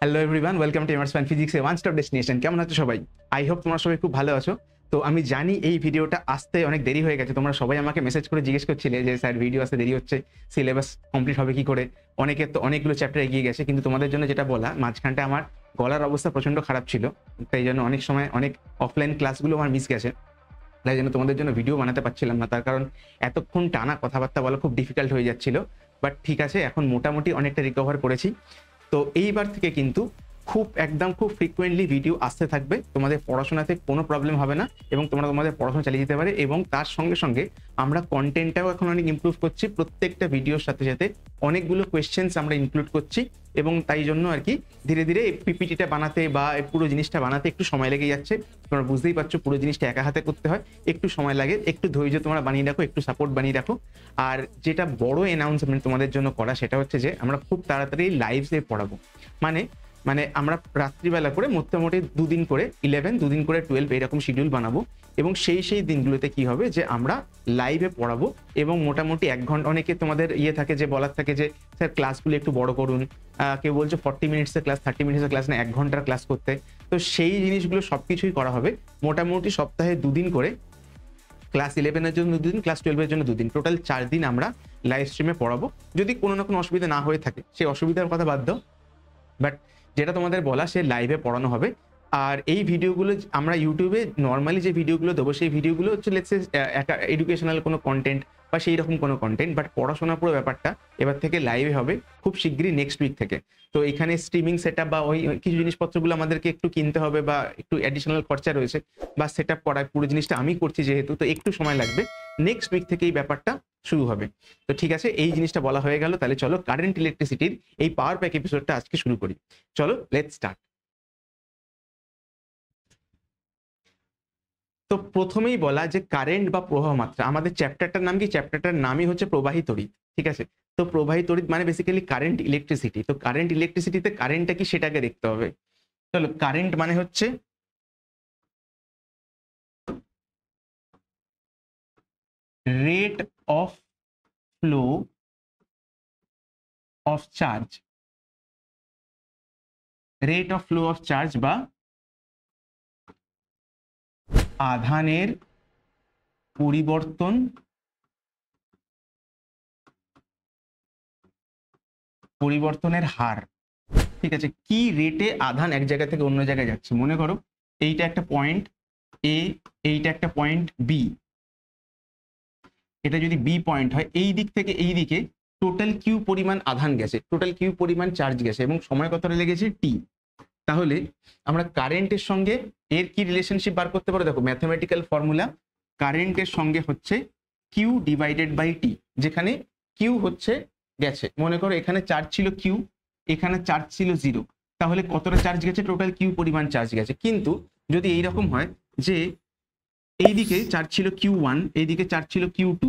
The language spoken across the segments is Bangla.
হ্যালো এভরিওয়ান, ওয়েলকাম টু এমার্স fun physics a one stop destination. কেমন আছো সবাই? আই হোপ তোমরা সবাই খুব ভালো আছো। তো আমি জানি এই ভিডিওটা আসতে অনেক দেরি হয়ে গেছে। তোমরা সবাই আমাকে মেসেজ করে জিজ্ঞেস করছিলে যে স্যার ভিডিও আসতে দেরি হচ্ছে, সিলেবাস কমপ্লিট হবে কি করে? অনেকের তো অনেকগুলো চ্যাপ্টার এগিয়ে গেছে, কিন্তু তোমাদের জন্য যেটা বলা, মাঝখানটা আমার গলার অবস্থা প্রচণ্ড খারাপ ছিল। তাই জন্য অনেক সময় অনেক অফলাইন ক্লাসগুলো আমার মিস গেছে। তাই জন্য তোমাদের জন্য ভিডিও বানাতে পারছিলাম না, তার কারণ এতক্ষণ টানা কথাবার্তা বলা খুব ডিফিকাল্ট হয়ে যাচ্ছিল। বাট ঠিক আছে, এখন মোটামুটি অনেকটা রিকভার করেছি। তো এইবার থেকে কিন্তু খুব ফ্রিকোয়েন্টলি ভিডিও আসতে থাকবে। তোমাদের পড়াশোনাতে কোনো প্রবলেম হবে না এবং তোমরা তোমাদের পড়াশোনা চালিয়ে যেতে পারে। এবং তার সঙ্গে সঙ্গে আমরা কন্টেন্টটাও এখন অনেক ইমপ্রুভ করছি। প্রত্যেকটা ভিডিওর সাথে সাথে অনেকগুলো কোয়েশ্চেন্স আমরা ইনক্লুড করছি এবং তাই জন্য আর কি ধীরে ধীরে পিপিটিটা বানাতে বা পুরো জিনিসটা বানাতে একটু সময় লেগে যাচ্ছে। তোমরা বুঝতেই পারছো, পুরো জিনিসটা একা হাতে করতে হয়, একটু সময় লাগে। একটু ধৈর্য তোমরা বানিয়ে রাখো, একটু সাপোর্ট বানিয়ে রাখো। আর যেটা বড় অ্যানাউন্সমেন্ট তোমাদের জন্য করা, সেটা হচ্ছে যে আমরা খুব তাড়াতাড়ি লাইভে পড়াবো। মানে মানে আমরা রাত্রিবেলা করে মোটামুটি 2 দিন করে 11, 2 দিন করে 12 এরকম শিডিউল বানাবো। এবং সেই দিনগুলোতে কি হবে যে আমরা লাইভে পড়াবো এবং মোটামুটি 1 ঘন্টা। অনেকে তোমাদের থাকে যে বলার থাকে যে স্যার ক্লাসগুলো একটু বড় করুন। কেউ বলছে 40 মিনিটসের ক্লাস, 30 মিনিটসের ক্লাস না, 1 ঘন্টার ক্লাস করতে। তো সেই জিনিসগুলো সবকিছুই করা হবে। মোটামুটি সপ্তাহে 2 দিন করে, ক্লাস 11 এর জন্য 2 দিন, ক্লাস 12 এর জন্য 2 দিন, টোটাল 4 দিন আমরা লাইভ স্ট্রিমে পড়াবো। যদি কোনো না কোনো অসুবিধা না হয়ে থাকে, সেই অসুবিধার কথা বাদ দাও, বাট যেটা তোমাদের বলা সে লাইভে পড়ানো হবে। আর এই ভিডিওগুলো আমরা ইউটিউবে নর্মালি যে ভিডিওগুলো দেবো, সেই ভিডিওগুলো হচ্ছে লেটস সে এডুকেশনাল কোনো কন্টেন্ট বা সেই রকম কোনো কন্টেন্ট। বাট পড়াশোনা পুরো ব্যাপারটা এবার থেকে লাইভে হবে খুব শিগগিরই, নেক্সট উইক থেকে। তো এখানে স্ট্রিমিং সেটআপ বা ওই কিছু জিনিসপত্রগুলো আমাদেরকে একটু কিনতে হবে বা একটু অ্যাডিশনাল খরচা রয়েছে, বা সেটআপ করা, পুরো জিনিসটা আমি করছি যেহেতু, তো একটু সময় লাগবে। নেক্সট উইক থেকে এই ব্যাপারটা শুরু হবে। তো ঠিক আছে, এই জিনিসটা বলা হয়ে গেল। তাহলে চলো কারেন্ট ইলেকট্রিসিটির এই পাওয়ার প্যাক এপিসোডটা আজকে শুরু করি। চলো, লেটস স্টার্ট। তো প্রথমেই বলা যে কারেন্ট বা প্রবাহ মাত্রা, আমাদের চ্যাপ্টারটার নাম কি? চ্যাপ্টারটার নামই হচ্ছে প্রবাহী তড়িৎ। ঠিক আছে, তো প্রবাহী তড়িৎ মানে বেসিক্যালি কারেন্ট ইলেকট্রিসিটি। তো কারেন্ট ইলেকট্রিসিটিতে কারেন্টটা কি সেটাকে দেখতে হবে। চলো, কারেন্ট মানে হচ্ছে rate of flow of charge, rate of flow of charge বা আধানের পরিবর্তনের হার। ঠিক আছে, কি রেটে আধান এক জায়গা থেকে অন্য জায়গায় যাচ্ছে। মনে করো এইটা একটা পয়েন্ট এ, এইটা একটা পয়েন্ট বি। এটা যদি বি পয়েন্ট হয়, এই দিক থেকে এই দিকে টোটাল কিউ পরিমাণ আধান গেছে, টোটাল কিউ পরিমাণ চার্জ গেছে এবং সময় কতটা লেগেছে? টি। তাহলে আমরা কারেন্টের সঙ্গে এর কি রিলেশনশিপ বার করতে পারো? দেখো, ম্যাথমেটিক্যাল ফর্মুলা, কারেন্টের সঙ্গে হচ্ছে কিউ ডিভাইডেড বাই টি, যেখানে কিউ হচ্ছে গেছে। মনে করো এখানে চার্জ ছিল কিউ, এখানে চার্জ ছিল 0, তাহলে কতটা চার্জ গেছে? টোটাল কিউ পরিমাণ চার্জ গেছে। কিন্তু যদি এইরকম হয় যে এইদিকে চার্জ ছিল Q1, এইদিকে চার্জ ছিল Q2,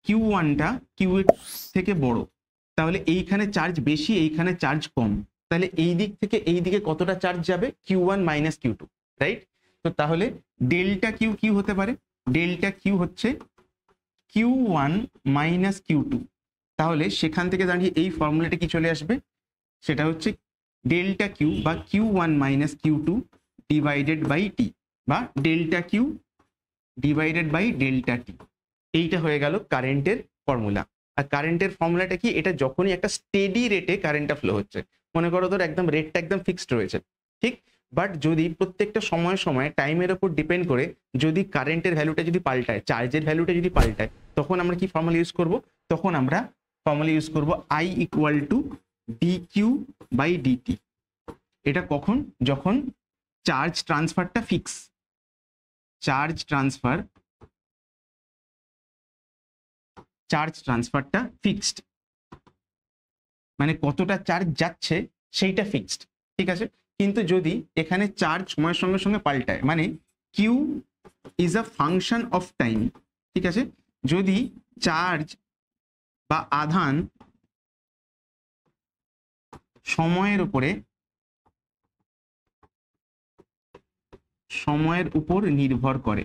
Q1টা কিউ এর থেকে বড়, তাহলে এইখানে চার্জ বেশি, এইখানে চার্জ কম। তাহলে এই দিক থেকে এই দিকে কতটা চার্জ যাবে? Q1 minus Q2, right? তো তাহলে ডেল্টা কিউ কি হতে পারে? ডেল্টা কিউ হচ্ছে Q1 মাইনাস Q2। তাহলে সেখান থেকে দাঁড়িয়ে এই ফর্মুলাটা কি চলে আসবে? সেটা হচ্ছে ডেল্টা কিউ বা Q1 minus Q2 divided by T, বা delta Q divided by delta T. এইটা হয়ে গেল কারেন্টের ফর্মুলা। আর কারেন্টের ফর্মুলাটা কি? এটা যখনই একটা স্টেডি রেটে কারেন্টটা ফ্লো হচ্ছে, মনে করো তোর একদম রেটটা একদম ফিক্সড রয়েছে, ঠিক। বাট যদি প্রত্যেকটা সময় সময় টাইমের উপর ডিপেন্ড করে যদি কারেন্টের ভ্যালুটা যদি পাল্টায়, চার্জের ভ্যালুটা যদি পাল্টায়, তখন আমরা কি ফর্মুলা ইউজ করব? তখন আমরা ফর্মুলা ইউজ করব I equal to dq by dt. এটা কখন? যখন চার্জ ট্রান্সফারটা ফিক্স, চার্জ ট্রান্সফারটা ফিক্সড, মানে কতটা চার্জ যাচ্ছে সেইটা ফিক্সড, ঠিক আছে। কিন্তু যদি এখানে চার্জ সময়ের সঙ্গে সঙ্গে পাল্টায়, মানে Q is a function of time, ঠিক আছে। যদি চার্জ বা আধান সময়ের উপর নির্ভর করে,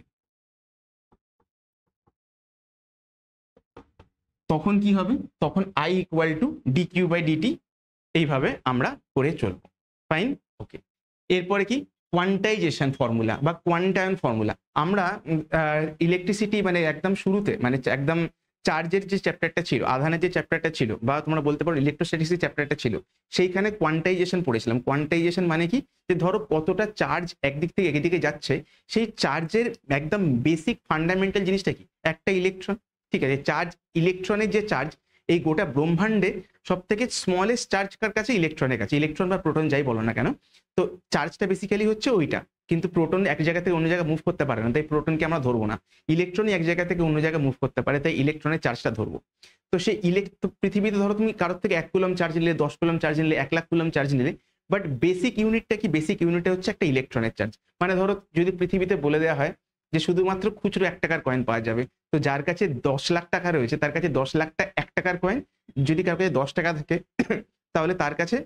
তখন কি হবে? তখন I equal to dq by dt. এইভাবে আমরা করে চলবো। Fine, okay. এরপরে কি কোয়ান্টাইজেশন ফর্মুলা বা কোয়ান্টায়ন ফর্মুলা। আমরা ইলেকট্রিসিটি মানে একদম শুরুতে মানে একদম চার্জের যে চ্যাপ্টারটা ছিল, আধানের যে চ্যাপ্টারটা ছিল, বা তোমরা বলতে পারো ইলেকট্রোস্ট্যাটিক্স চ্যাপ্টারটা ছিল, সেইখানে কোয়ান্টাইজেশন পড়েছিলাম। কোয়ান্টাইজেশন মানে কি, যে ধরো কতটা চার্জ একদিক থেকে একদিকে যাচ্ছে, সেই চার্জের একদম বেসিক ফান্ডামেন্টাল জিনিসটা কি, একটা ইলেকট্রন। ঠিক আছে, চার্জ, ইলেকট্রনের যে চার্জ, এই গোটা ব্রহ্মাণ্ডে সব থেকে স্মলেস্ট চার্জ কার কাছে, ইলেকট্রনের কাছে। ইলেকট্রন বা প্রোটন যাই বলো না কেন, তো চার্জটা বেসিক্যালি হচ্ছে ওইটা। কিন্তু প্রোটন এক জায়গা থেকে অন্য জায়গায় মুভ করতে পারে না, তাই প্রোটনকে আমরা ধরবো না। ইলেকট্রনই এক জায়গা থেকে অন্য জায়গায় মুভ করতে পারে, তাই ইলেকট্রনের চার্জটা ধরবো। তো সেই পৃথিবীতে ধরো তুমি কারোর থেকে 1 কুলম চার্জ নিলে, 10 কুলম চার্জ নিলে, 1 লাখ কুলম চার্জ নিলে, বাট বেসিক ইউনিটটা কি, বেসিক ইউনিটটা হচ্ছে একটা ইলেকট্রনের চার্জ। মানে ধরো যদি পৃথিবীতে বলে দেওয়া হয় যে শুধুমাত্র খুচরো 1 টাকার কয়েন পাওয়া যাবে, তো যার কাছে 10 লাখ টাকা রয়েছে তার কাছে 10 লাখটা 1 টাকার কয়েন। যদি কারো কাছে 10 টাকা থাকে তাহলে তার কাছে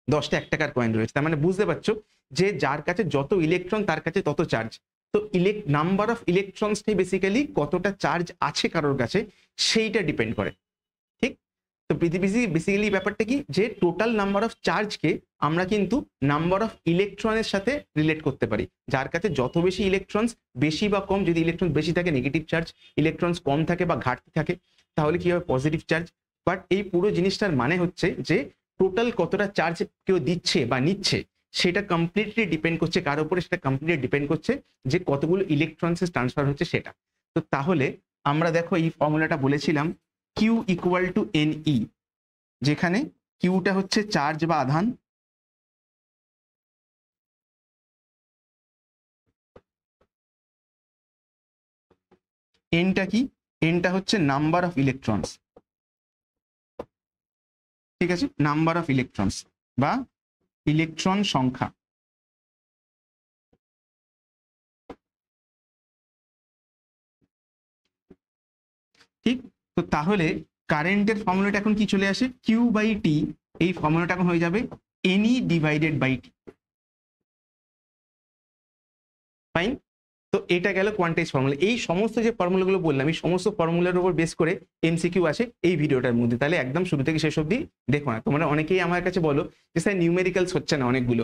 10টা 1 টাকার কয়েন রয়েছে। তার মানে বুঝতে পারছো যে যার কাছে যত ইলেকট্রন তার কাছে তত চার্জ। তো নাম্বার অফ ইলেকট্রনসটাই বেসিক্যালি কতটা চার্জ আছে কারোর কাছে সেইটা ডিপেন্ড করে। ঠিক, তো বেসিক্যালি ব্যাপারটা কি, যে টোটাল নাম্বার অফ চার্জকে আমরা কিন্তু নাম্বার অফ ইলেকট্রনের সাথে রিলেট করতে পারি। যার কাছে যত বেশি ইলেকট্রনস, বেশি বা কম, যদি ইলেকট্রন বেশি থাকে নেগেটিভ চার্জ, ইলেকট্রনস কম থাকে বা ঘাটতি থাকে তাহলে কি হবে, পজিটিভ চার্জ। বাট এই পুরো জিনিসটার মানে হচ্ছে যে টোটাল কতটা চার্জ কেউ দিচ্ছে বা নিচ্ছে সেটা কমপ্লিটলি ডিপেন্ড করছে কার উপরে, সেটা কমপ্লিটলি ডিপেন্ড করছে যে কতগুলো ইলেকট্রনস ট্রান্সফার হচ্ছে সেটা। তো তাহলে আমরা দেখো এই ফর্মুলাটা বলেছিলাম Q ইকুয়াল টু NE, যেখানে কিউটা হচ্ছে চার্জ বা আধান, এনটা কি, এনটা হচ্ছে নাম্বার অফ ইলেকট্রনস। ঠিক আছে, নাম্বার অফ ইলেকট্রনস বা ইলেকট্রন সংখ্যা। ঠিক, তো তাহলে কারেন্টের ফর্মুলাটা এখন কি চলে আসে, কিউ বাই টি, এই ফর্মুলাটা এখন হয়ে যাবে এনই ডিভাইডেড বাই টি। ফাইন, তো এটা গেল কোয়ান্টাইজ ফর্মুলা। এই সমস্ত যে ফর্মুলাগুলো বললাম, এই সমস্ত ফর্মুলার উপর বেস করে এমসিকিউ আছে এই ভিডিওটার মধ্যে। তাহলে একদম শুরু থেকে শেষ অবধি দেখো না। তোমরা অনেকেই আমার কাছে বলো যে স্যার নিউমেরিক্যালস হচ্ছে না অনেকগুলো,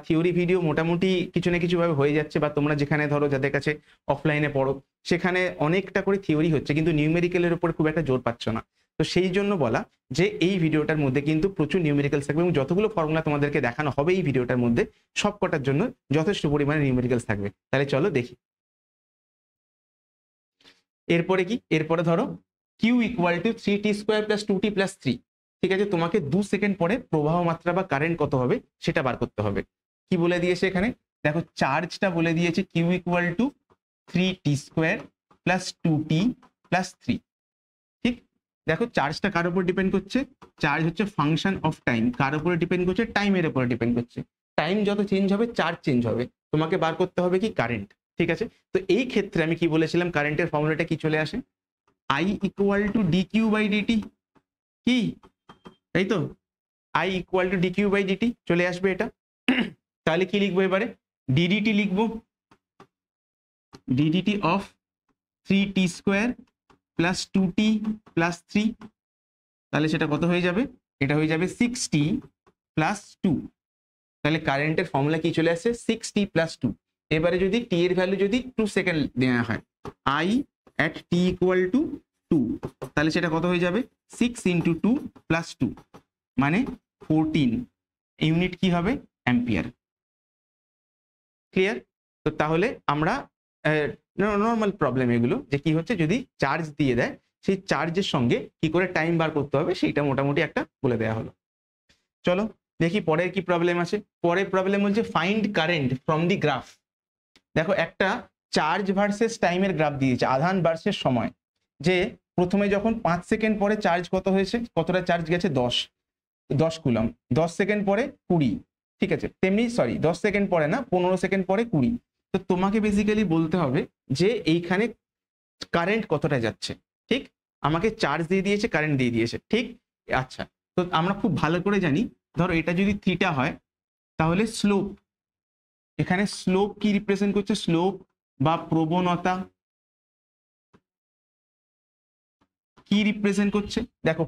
থিওরি ভিডিও মোটামুটি কিছু না কিছু ভাবে হয়ে যাচ্ছে, বা তোমরা যেখানে ধরো যাদের কাছে অফলাইনে পড়ো সেখানে অনেকটা করে থিওরি হচ্ছে, কিন্তু নিউমেরিক্যালের উপর খুব একটা জোর পাচ্ছ না। তো সেই জন্য বলা যে এই ভিডিওটার মধ্যে কিন্তু প্রচুর নিউমেরিক্যালস থাকবে, এবং যতগুলো ফর্মুলা তোমাদেরকে দেখানো হবে এই ভিডিওটার মধ্যে সব কটার জন্য যথেষ্ট পরিমাণে নিউমেরিক্যালস থাকবে। তাহলে চলো দেখি এরপরে কি। এরপরে ধরো Q equal to 3t square plus 2t plus 3। ঠিক আছে, তোমাকে 2 সেকেন্ড পরে প্রবাহ মাত্রা বা কারেন্ট কত হবে সেটা বার করতে হবে। কি বলে দিয়েছে এখানে, দেখো চার্জটা বলে দিয়েছে Q equal to 3t square plus 2t plus 3। ঠিক, দেখো চার্জটা কার উপর ডিপেন্ড করছে, চার্জ হচ্ছে ফাংশন অফ টাইম। কার উপরে ডিপেন্ড করছে, টাইমের উপরে ডিপেন্ড করছে। টাইম যত চেঞ্জ হবে চার্জ চেঞ্জ হবে, তোমাকে বার করতে হবে কি, কারেন্ট। ঠিক আছে, তো এই ক্ষেত্রে আমি কি বলেছিলাম, কারেন্টের ফর্মুলাটা কি চলে আসে, I equal to dq by dt. কি, তাই তো, I equal to dq by dt চলে আসবে এটা। তাহলে কি লিখবো এবারে, ডিডিটি লিখবো, d dt of 3t square plus 2t plus 3। তাহলে সেটা কত হয়ে যাবে, এটা হয়ে যাবে 6t প্লাস 2। তাহলে কারেন্টের ফর্মুলা কি চলে আসছে, 6t প্লাস 2। এবারে যদি টি এর ভ্যালু যদি 2 সেকেন্ড দেওয়া হয়, I at t equal to 2, তাহলে সেটা কত হয়ে যাবে, 6 into 2 plus 2 মানে 14 ইউনিট কি হবে, অ্যাম্পিয়ার। ক্লিয়ার, তো তাহলে আমরা নর্মাল প্রবলেম এগুলো, যে কি হচ্ছে যদি চার্জ দিয়ে দেয় সেই চার্জের সঙ্গে কি করে টাইম বার করতে হবে সেইটা মোটামুটি একটা বলে দেওয়া হলো। চলো দেখি পরের কি প্রবলেম আছে। পরের প্রবলেম হচ্ছে find current from the graph. দেখো একটা চার্জ ভার্সেস টাইমের গ্রাফ দিয়েছে, আধান ভার্সেস সময়। যে প্রথমে যখন 5 সেকেন্ড পরে চার্জ কত হয়েছে, কতটা চার্জ গেছে, 10 কুলম। 10 সেকেন্ড পরে 20। ঠিক আছে, তেমনি 10 সেকেন্ড পরে না, 15 সেকেন্ড পরে 20। তো তোমাকে বেসিক্যালি বলতে হবে যে এইখানে কারেন্ট কতটা যাচ্ছে। ঠিক, আমাকে চার্জ দিয়ে দিয়েছে, কারেন্ট দিয়ে দিয়েছে। ঠিক, আচ্ছা, তো আমরা খুব ভালো করে জানি, ধরো এটা যদি থিটা হয় তাহলে স্লোপ, এখানে স্লোপ কি রিপ্রেজেন্ট করছে, স্লোপ বা প্রবণতা কি রিপ্রেজেন্ট করছে। দেখো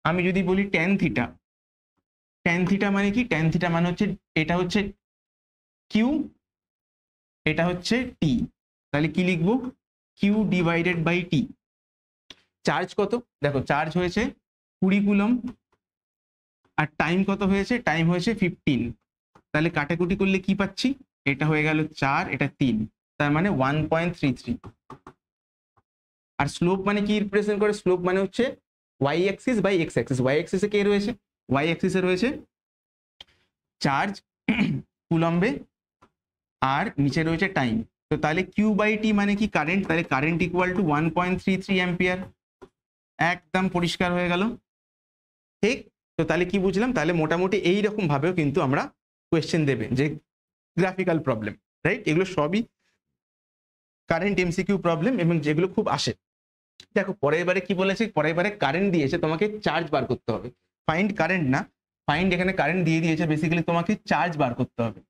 আমি যদি বলি ট্যান থিটা, ট্যান থিটা মানে কি? ট্যান থিটা মানে হচ্ছে এটা হচ্ছে কিউ, এটা হচ্ছে টি, তাহলে কি লিখবো? Q divided by T. Charge কত? দেখো চার্জ হয়েছে 20 কুলম, আর টাইম কত হয়েছে? টাইম হয়েছে 15। তাহলে কাটাকুটি করলে কি পাচ্ছি? এটা হয়ে গেল 4, এটা 3, তার মানে 1.33। আর স্লোপ মানে কি রিপ্রেজেন্ট করে? স্লোপ মানে হচ্ছে Y axis by X axis. Y অ্যাক্সিসে কে রয়েছে? ওয়াই অ্যাক্সিসে রয়েছে চার্জ কুলম্বে, আর নিচে রয়েছে টাইম। তো তাহলে কিউ বাই টি মানে কি? কারেন্ট। তাহলে কারেন্ট ইকুয়াল টু 1.33 অ্যাম্পিয়ার। একদম পরিষ্কার হয়ে গেল, ঠিক? তো তাহলে কি বুঝলাম? তাহলে মোটামুটি এইরকম ভাবেও কিন্তু আমরা কোয়েশ্চেন দেবে, যে গ্রাফিক্যাল প্রবলেম, রাইট? এগুলো সবই কারেন্ট এমসিকিউ প্রবলেম এবং যেগুলো খুব আসে। দেখো পরের বারে কি বলেছে? পরের বারে কারেন্ট দিয়েছে, তোমাকে চার্জ বার করতে হবে। ফাইন্ড কারেন্ট না, ফাইন্ড এখানে কারেন্ট দিয়ে দিয়েছে, বেসিক্যালি তোমাকে চার্জ বার করতে হবে।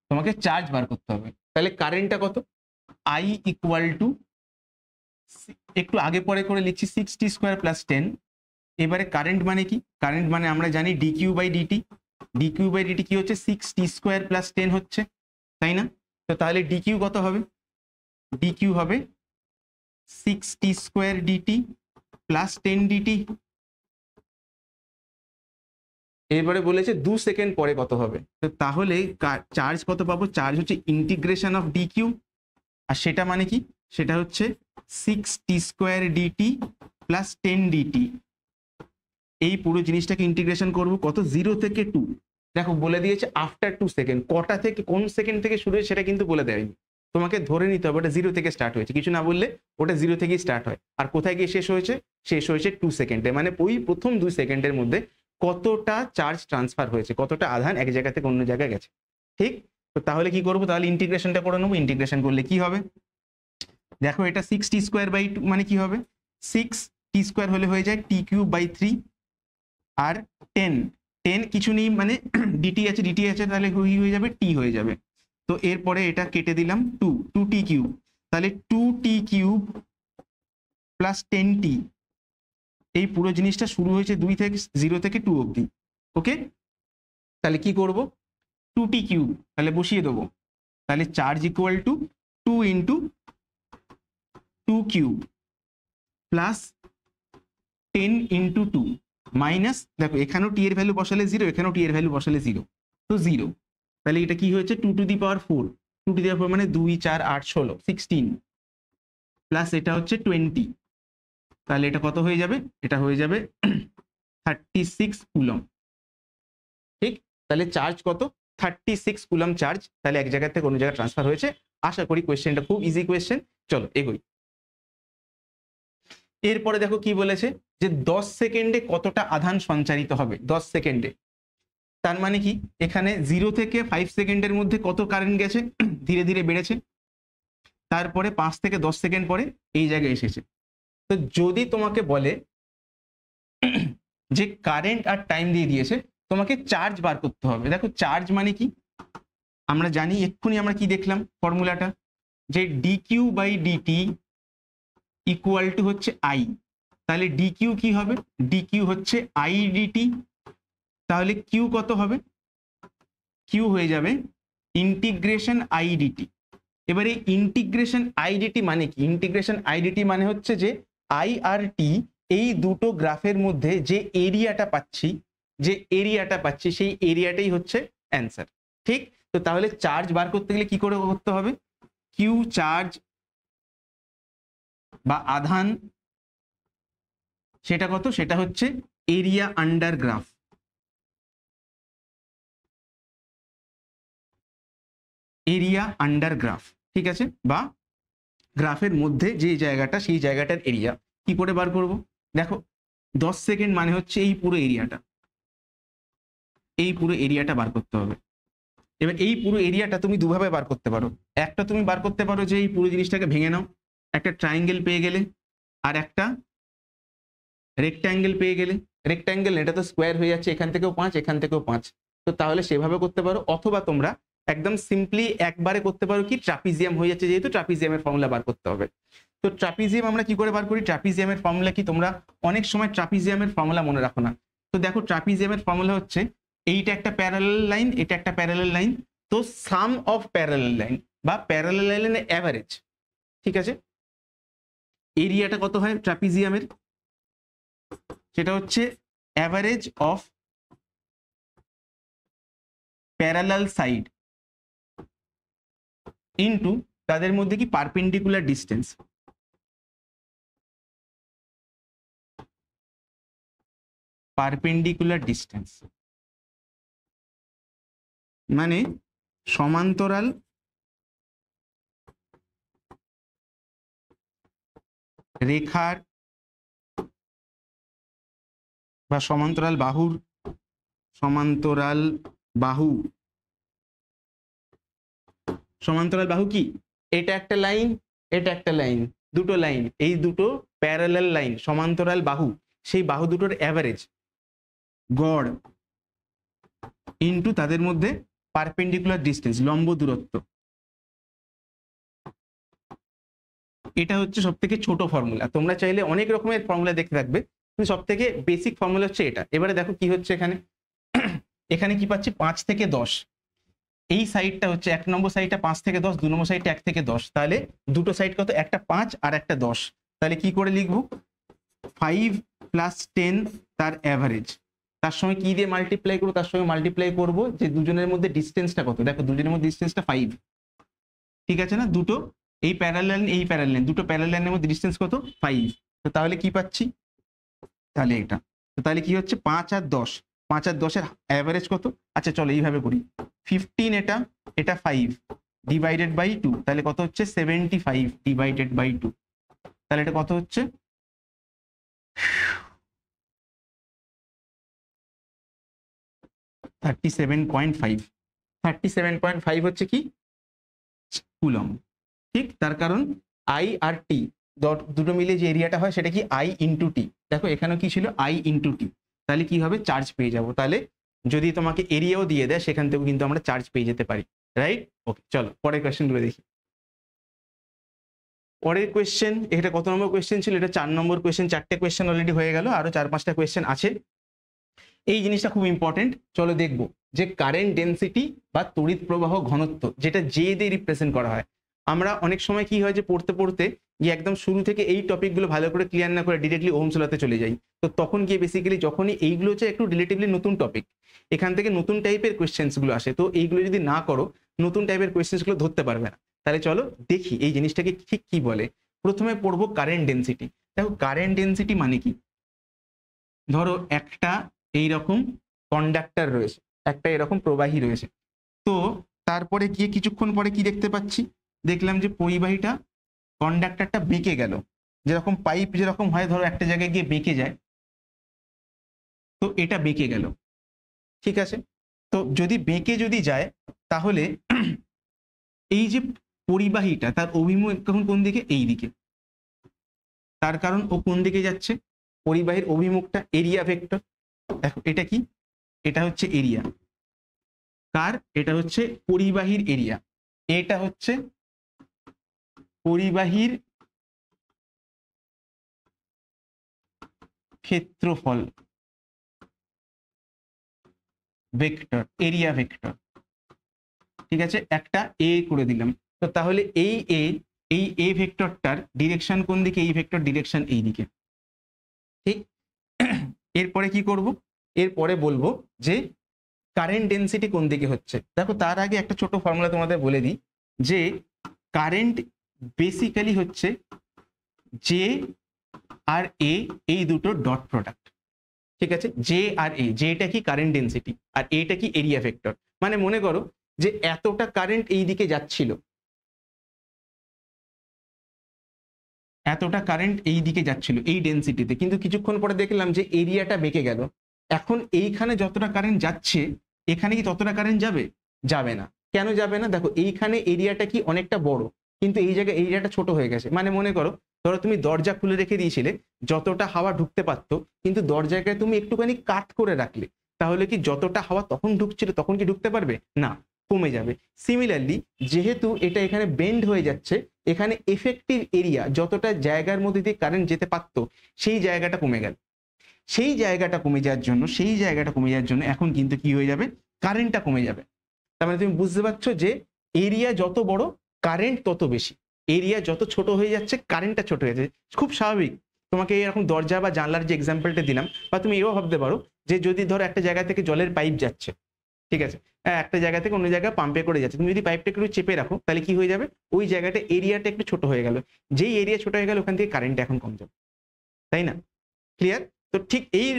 তোমাকে চার্জ বার করতে হবে। তাহলে কারেন্টটা কত? আই ইকুয়াল টু, একটু আগে পরে করে লিখছি, 6t স্কোয়ার প্লাস 10। এবারে কারেন্ট মানে কি? কারেন্ট মানে আমরা জানি dq by dt. Dq by dt কি হচ্ছে? 6t স্কোয়ার প্লাস 10 হচ্ছে, তাই না? তো তাহলে ডিকিউ কত হবে? ডিকিউ হবে 6t square DT plus 10 DT. এবারে বলেছে 2 সেকেন্ড পরে কত হবে। তো তাহলে চার্জ কত পাবো? চার্জ হচ্ছে ইন্টিগ্রেশন অফ ডিকিউ, আর সেটা মানে কি? সেটা হচ্ছে 6t square DT plus 10 DT. এই পুরো জিনিসটাকে ইন্টিগ্রেশন করব কত? 0 থেকে 2। দেখো বলে দিয়েছে আফটার 2 সেকেন্ড, কটা থেকে কোন সেকেন্ড থেকে শুরু হয়েছে সেটা কিন্তু বলে দেয়নি। তোমাকে ধরে নিতে হবে ওটা 0 থেকে স্টার্ট হয়েছে, কিছু না বললে ওটা 0 থেকেই স্টার্ট হয়। আর কোথায় গিয়ে শেষ হয়েছে? শেষ হয়েছে 2 সেকেন্ডে, মানে ওই প্রথম 2 সেকেন্ডের মধ্যে কতটা চার্জ ট্রান্সফার হয়েছে, কতটা আধান এক জায়গা থেকে অন্য জায়গায় গেছে, ঠিক? তো তাহলে কি করবো? তাহলে ইন্টিগ্রেশনটা করে নেবো। ইন্টিগ্রেশন করলে কি হবে? দেখো এটা 6t স্কোয়ার বাই 2 মানে কি হবে? 6t স্কোয়ার হলে হয়ে যায় t কিউব বাই 3, আর 10 কিছু নেই মানে ডিটি আছে, ডিটি আছে, তাহলে হয়ে যাবে টি হয়ে যাবে। তো এরপরে এটা কেটে দিলাম 2t কিউব, তাহলে 2t কিউব প্লাস 10t। এই পুরো জিনিসটা শুরু হয়েছে 0 থেকে 2 অবধি, ওকে? তাহলে কি করব? 2t কিউব তাহলে বসিয়ে দেবো। তাহলে charge equal to 2 into 2 cube plus 10 into 2 minus, দেখো এখানেও টি এর ভ্যালু বসালে 0, এখানেও টি এর ভ্যালু বসালে 0, তো 0। তাহলে এটা কি হয়েছে? 2 to the power 4, 2 to the পাওয়ার 4 মানে 2 4 8 16, 16 প্লাস এটা হচ্ছে 20। তাহলে এটা কত হয়ে যাবে? এটা হয়ে যাবে 36 কুলম, ঠিক? তাহলে চার্জ কত? 36 কুলম চার্জ। তাহলে এক জায়গা থেকে অন্য জায়গায় ট্রান্সফার হয়েছে। আশা করি কোয়েশ্চেনটা খুব ইজি কোয়েশ্চেন। চলো এগোই। এরপরে দেখো কি বলেছে, যে 10 সেকেন্ডে কতটা আধান সঞ্চারিত হবে। 10 সেকেন্ডে তার মানে কি? এখানে 0 থেকে 5 সেকেন্ডের মধ্যে কত কারেন্ট গেছে? ধীরে ধীরে বেড়েছে। তারপরে 5 থেকে 10 সেকেন্ড পরে এই জায়গায় এসেছে। তো যদি তোমাকে বলে যে কারেন্ট আর টাইম দিয়ে দিয়েছে, তোমাকে চার্জ বার করতে হবে। দেখো চার্জ মানে কি? আমরা জানি, এক্ষুনি আমরা কি দেখলাম ফর্মুলাটা, যে dq by dt equal to হচ্ছে আই। তাহলে ডিকিউ কি হবে? ডিকিউ হচ্ছে আই ডিটি। তাহলে কিউ কত হবে? কিউ হয়ে যাবে ইন্টিগ্রেশন আই ডিটি। এবারে ইন্টিগ্রেশন আইডিটি মানে কি? ইন্টিগ্রেশন আইডিটি মানে হচ্ছে যে আই আর টি, এই দুটো গ্রাফের মধ্যে যে এরিয়াটা পাচ্ছি, সেই এরিয়াটাই হচ্ছে অ্যান্সার, ঠিক? তো তাহলে চার্জ বার করতে গেলে কি করে করতে হবে? কিউ চার্জ বা আধান, সেটা কত? সেটা হচ্ছে area under graph. Area under graph, ঠিক আছে? বা গ্রাফের মধ্যে যে জায়গাটা, সেই জায়গাটার এরিয়া। কি করে বার করব? দেখো 10 সেকেন্ড মানে হচ্ছে এই পুরো এরিয়াটা, এই পুরো এরিয়াটা বার করতে হবে। এবার এই পুরো এরিয়াটা তুমি দুভাবে বার করতে পারো। একটা তুমি বার করতে পারো যে এই পুরো জিনিসটাকে ভেঙে নাও, একটা ট্রায়াঙ্গেল পেয়ে গেলে, আর একটা রেক্ট্যাঙ্গেল পেয়ে গেলে। রেক্ট্যাঙ্গেল এটা তো স্কোয়ার হয়ে যাচ্ছে, এখান থেকেও 5, এখান থেকেও 5, তো তাহলে সেভাবে করতে পারো। অথবা তোমরা একদম সিম্পলি একবারে করতে পারো কি, ট্রাপিজিয়াম হয়ে যাচ্ছে, যেহেতু ট্রাপিজিয়ামের ফর্মুলা বার করতে হবে। তো ট্রাপিজিয়াম আমরা কি করে বার করি? ট্রাপিজিয়ামের ফর্মুলা কি? তোমরা অনেক সময় ট্রাপিজিয়ামের ফর্মুলা মনে রাখো না। তো দেখো ট্রাপিজিয়ামের ফর্মুলা হচ্ছে এইটা একটা প্যারালাল লাইন, এটা একটা প্যারালাল লাইন, তো সাম অফ প্যারালাল লাইন বা প্যারালাল লাইনের অ্যাভারেজ, ঠিক আছে? এরিয়াটা কত হয় ট্রাপিজিয়ামের? সেটা হচ্ছে average of parallel side into তাদের মধ্যে কি পারপেন্ডিকুলার ডিস্টেন্স। পারপেন্ডিকুলার ডিস্টেন্স মানে সমান্তরাল রেখার বা সমান্তরাল বাহুর, সমান্তরাল বাহু, সমান্তরাল বাহু কি? এটা একটা লাইন, এটা একটা লাইন, দুটো লাইন, এই দুটো প্যারালাল লাইন সমান্তরাল বাহু, সেই বাহু দুটোর অ্যাভারেজ গড় ইনটু তাদের মধ্যে পারপেন্ডিকুলার ডিস্টেন্স, লম্ব দূরত্ব। এটা হচ্ছে সব থেকে ছোট ফর্মুলা। তোমরা চাইলে অনেক রকমের ফর্মুলা দেখতে থাকবে, কিন্তু সব থেকে বেসিক ফর্মুলা হচ্ছে এটা। এবারে দেখো কি হচ্ছে এখানে, এখানে কি পাচ্ছি 5 থেকে 10। এই সাইডটা হচ্ছে 1 নম্বর সাইডটা 5 থেকে 10, 2 নম্বর সাইডটা 1 থেকে 10, তাহলে দুটো সাইড কত? একটা 5 আর একটা 10। তাহলে কি করে লিখবো? 5 + 10 তার অ্যাভারেজ, তার সঙ্গে কি দিয়ে মাল্টিপ্লাই করবো? তার সঙ্গে মাল্টিপ্লাই করবো যে দুজনের মধ্যে ডিস্টেন্সটা কত। দেখো দুজনের মধ্যে ডিস্টেন্সটা 5, ঠিক আছে না? দুটো এই প্যারালাল এই প্যারালাল, দুটো প্যারালাল লাইনের মধ্যে ডিস্টেন্স কত? 5। তো তাহলে কি পাচ্ছি? তাহলে এটা, তো তাহলে কি হচ্ছে 5 আর 10, 5 আর 10 এর অ্যাভারেজ কত? আচ্ছা চলো এইভাবে করি, 15 এটা, এটা 5 ডিভাইডেড বাই 2, তাহলে কত হচ্ছে? 75 ডিভাইডেড বাই 2, তাহলে এটা কত হচ্ছে? 37.5। 37.5 হচ্ছে কি? কুলম্ব, ঠিক? তার কারণ আই আর টি দুটো মিলে যে এরিয়াটা হয় সেটা কি? I into T. দেখো এখানেও কি ছিল? I into T. তাহলে কি হবে? চার্জ পেয়ে যাবো। তাহলে যদি তোমাকে এরিয়াও দিয়ে দেয় সেখান থেকেও কিন্তু আমরা চার্জ পেয়ে যেতে পারি, রাইট? ওকে, চলো পরের কোয়েশ্চেনগুলো দেখি। পরের কোয়েশ্চেন, এটা কত নম্বর কোয়েশ্চেন ছিল? এটা 4 নম্বর কোয়েশ্চেন। 4টে কোয়েশ্চেন অলরেডি হয়ে গেল, আরো 4-5টা কোয়েশ্চেন আছে। এই জিনিসটা খুব ইম্পর্টেন্ট, চলো দেখবো যে কারেন্ট ডেন্সিটি বা তড়িৎ প্রবাহ ঘনত্ব, যেটা জে দিয়ে রিপ্রেজেন্ট করা হয়। আমরা অনেক সময় কি হয় যে পড়তে পড়তে গিয়ে একদম শুরু থেকে এই টপিকগুলো ভালো করে ক্লিয়ার না করে ডিরেক্টলি ওহমস লতে চলে যাই। তো তখন গিয়ে বেসিক্যালি যখনই এইগুলো হচ্ছে একটু রিলেটিভলি নতুন টপিক, এখান থেকে নতুন টাইপের কোয়েশ্চেন্সগুলো আসে, তো এইগুলো যদি না করো নতুন টাইপের কোয়েশ্চেন্সগুলো ধরতে পারবে না। তাহলে চলো দেখি এই জিনিসটাকে ঠিক কি বলে। প্রথমে পড়বো কারেন্ট ডেন্সিটি। দেখো কারেন্ট ডেন্সিটি মানে কি? ধরো একটা এইরকম কন্ডাক্টর রয়েছে, একটা এরকম প্রবাহী রয়েছে, তো তারপরে গিয়ে কিছুক্ষণ পরে কি দেখতে পাচ্ছি? দেখলাম যে পরিবাহীটা, কন্ডাক্টরটা বেঁকে গেল, যেরকম পাইপ যেরকম হয়, ধরো একটা জায়গায় গিয়ে বেঁকে যায়, তো এটা বেঁকে গেল, ঠিক আছে? তো যদি বেঁকে যদি যায় তাহলে এই যে পরিবাহীটা তার অভিমুখ এখন কোন দিকে? এই দিকে। তার কারণ ও কোন দিকে যাচ্ছে? পরিবাহীর অভিমুখটা এরিয়া ভেক্টর। দেখো এটা কি? এটা হচ্ছে এরিয়া কার? এটা হচ্ছে পরিবাহীর এরিয়া, এটা হচ্ছে পরিবাহীর ক্ষেত্রফল ভেক্টর, এরিয়া ভেক্টর, ঠিক আছে? একটা এ করে দিলাম। তো তাহলে এই এ ভেক্টরটার ডিরেকশন কোন দিকে? এই ভেক্টর ডিরেকশন এই দিকে, ঠিক? এরপরে কি করব? এরপরে বলবো যে কারেন্ট ডেন্সিটি কোন দিকে হচ্ছে। দেখো তার আগে একটা ছোট ফর্মুলা তোমাদের বলে দিই, যে কারেন্ট বেসিক্যালি হচ্ছে জে আর এ, এই দুটো ডট প্রোডাক্ট, ঠিক আছে? জে আর এ, যেটা কি কারেন্ট ডেন্সিটি আর এটা কি এরিয়া ভেক্টর। মানে মনে করো যে এতটা কারেন্ট এই দিকে যাচ্ছিল, এতটা কারেন্ট এই দিকে যাচ্ছিল এই ডেন্সিটিতে, কিন্তু কিছুক্ষণ পরে দেখলাম যে এরিয়াটা বেঁকে গেল। এখন এইখানে যতটা কারেন্ট যাচ্ছে এখানে কি ততটা কারেন্ট যাবে? যাবে না। কেন যাবে না? দেখো এইখানে এরিয়াটা কি অনেকটা বড়, কিন্তু এই জায়গায় এরিয়াটা ছোট হয়ে গেছে। মানে মনে করো ধরো তুমি দরজা খুলে রেখে দিয়েছিলে, যতটা হাওয়া ঢুকতে পারতো, কিন্তু দরজাকে তুমি একটুখানি কাট করে রাখলে, তাহলে কি যতটা হাওয়া তখন ঢুকছিল তখন কি ঢুকতে পারবে? না। কমে যাবে। সিমিলারলি যেহেতু এটা এখানে বেন্ড হয়ে যাচ্ছে, এখানে এফেক্টিভ এরিয়া যতটা জায়গার মধ্যে দিয়ে কারেন্ট যেতে পারত সেই জায়গাটা কমে গেল। সেই জায়গাটা কমে যাওয়ার জন্য এখন কিন্তু কি হয়ে যাবে, কারেন্টটা কমে যাবে। তার মানে তুমি বুঝতে পারছো যে এরিয়া যত বড় কারেন্ট তত বেশি, এরিয়া যত ছোট হয়ে যাচ্ছে কারেন্টটা ছোট হয়ে যাচ্ছে। খুব স্বাভাবিক। তোমাকে এরকম দরজা বা জানলার যে এক্সাম্পলটা দিলাম, বা তুমি এও ভাবতে পারো যে যদি ধরো একটা জায়গা থেকে জলের পাইপ যাচ্ছে, ঠিক আছে, একটা জায়গা থেকে অন্য জায়গায় পাম্পে করে যাচ্ছে, তুমি যদি পাইপটা একটু চেপে রাখো তাহলে কি হয়ে যাবে, ওই জায়গাটা এরিয়াটা একটু ছোট হয়ে গেল। যেই এরিয়া ছোট হয়ে গেল ওখান থেকে কারেন্ট এখন কম যাবে, তাই না? ক্লিয়ার? তো ঠিক এই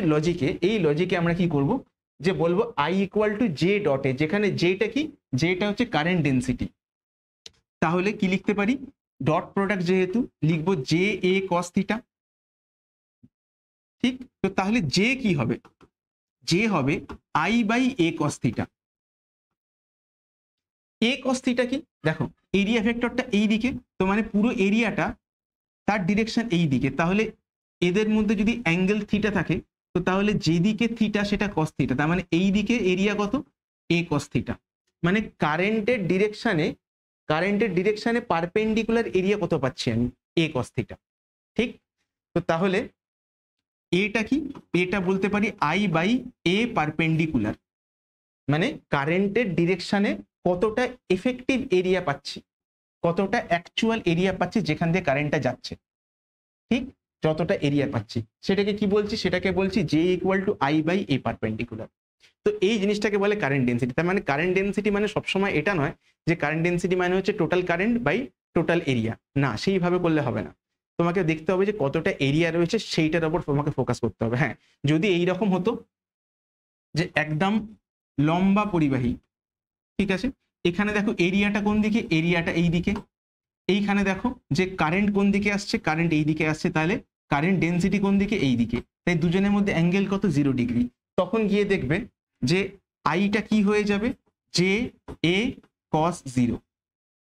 লজিকে আমরা কি করব, যে বলবো I equal to J dot A, যেখানে জেটা কি, জেটা হচ্ছে কারেন্ট ডেন্সিটি। তাহলে কি লিখতে পারি, ডট প্রোডাক্ট যেহেতু লিখবো জে এ কস থিটা। ঠিক, তো তাহলে জে কি হবে, জে হবে I by A cos theta. A cos theta কি, দেখো এরিয়া ভেক্টরটা এই দিকে, তো মানে পুরো এরিয়াটা তার ডিরেকশন এই দিকে। তাহলে এদের মধ্যে যদি অ্যাঙ্গেল থিটা থাকে, তো তাহলে যেদিকে থিটা সেটা কস থিটা, তার মানে এই দিকে এরিয়া কত, এ কস থিটা। মানে কারেন্টের ডিরেকশনে পারপেন্ডিকুলার এরিয়া কত পাচ্ছি আমি, এ কস থিটা। ঠিক, তো তাহলে এটা কি, এটা বলতে পারি I বাই এ পারপেন্ডিকুলার, মানে কারেন্টের ডিরেকশনে কতটা এফেক্টিভ এরিয়া পাচ্ছি, কতটা অ্যাকচুয়াল এরিয়া পাচ্ছি যেখান দিয়ে কারেন্টটা যাচ্ছে। ঠিক, যতটা এরিয়া পাচ্ছি সেটাকে কি বলছি, সেটাকে বলছি J equal to I by A perpendicular. তো এই জিনিসটাকে বলে কারেন্ট ডেন্সিটি। তার মানে কারেন্ট ডেন্সিটি মানে সবসময় এটা নয় যে কারেন্ট ডেন্সিটি মানে হচ্ছে total current by total area, না, সেইভাবে করলে হবে না। তোমাকে দেখতে হবে যে কতটা এরিয়া রয়েছে সেইটার উপর তোমাকে ফোকাস করতে হবে। হ্যাঁ, যদি এইরকম হতো যে একদম লম্বা পরিবাহী, ঠিক আছে, এখানে দেখো এরিয়াটা কোন দিকে, এরিয়াটা এই দিকে, এইখানে দেখো যে কারেন্ট কোন দিকে আসছে, কারেন্ট এই দিকে আসছে, তাহলে কারেন্ট ডেন্সিটি কোন দিকে, এই দিকে, তাই দুজনের মধ্যে অ্যাঙ্গেল কত, 0 ডিগ্রি। তখন গিয়ে দেখবে যে আইটা কি হয়ে যাবে, জে এ কস 0,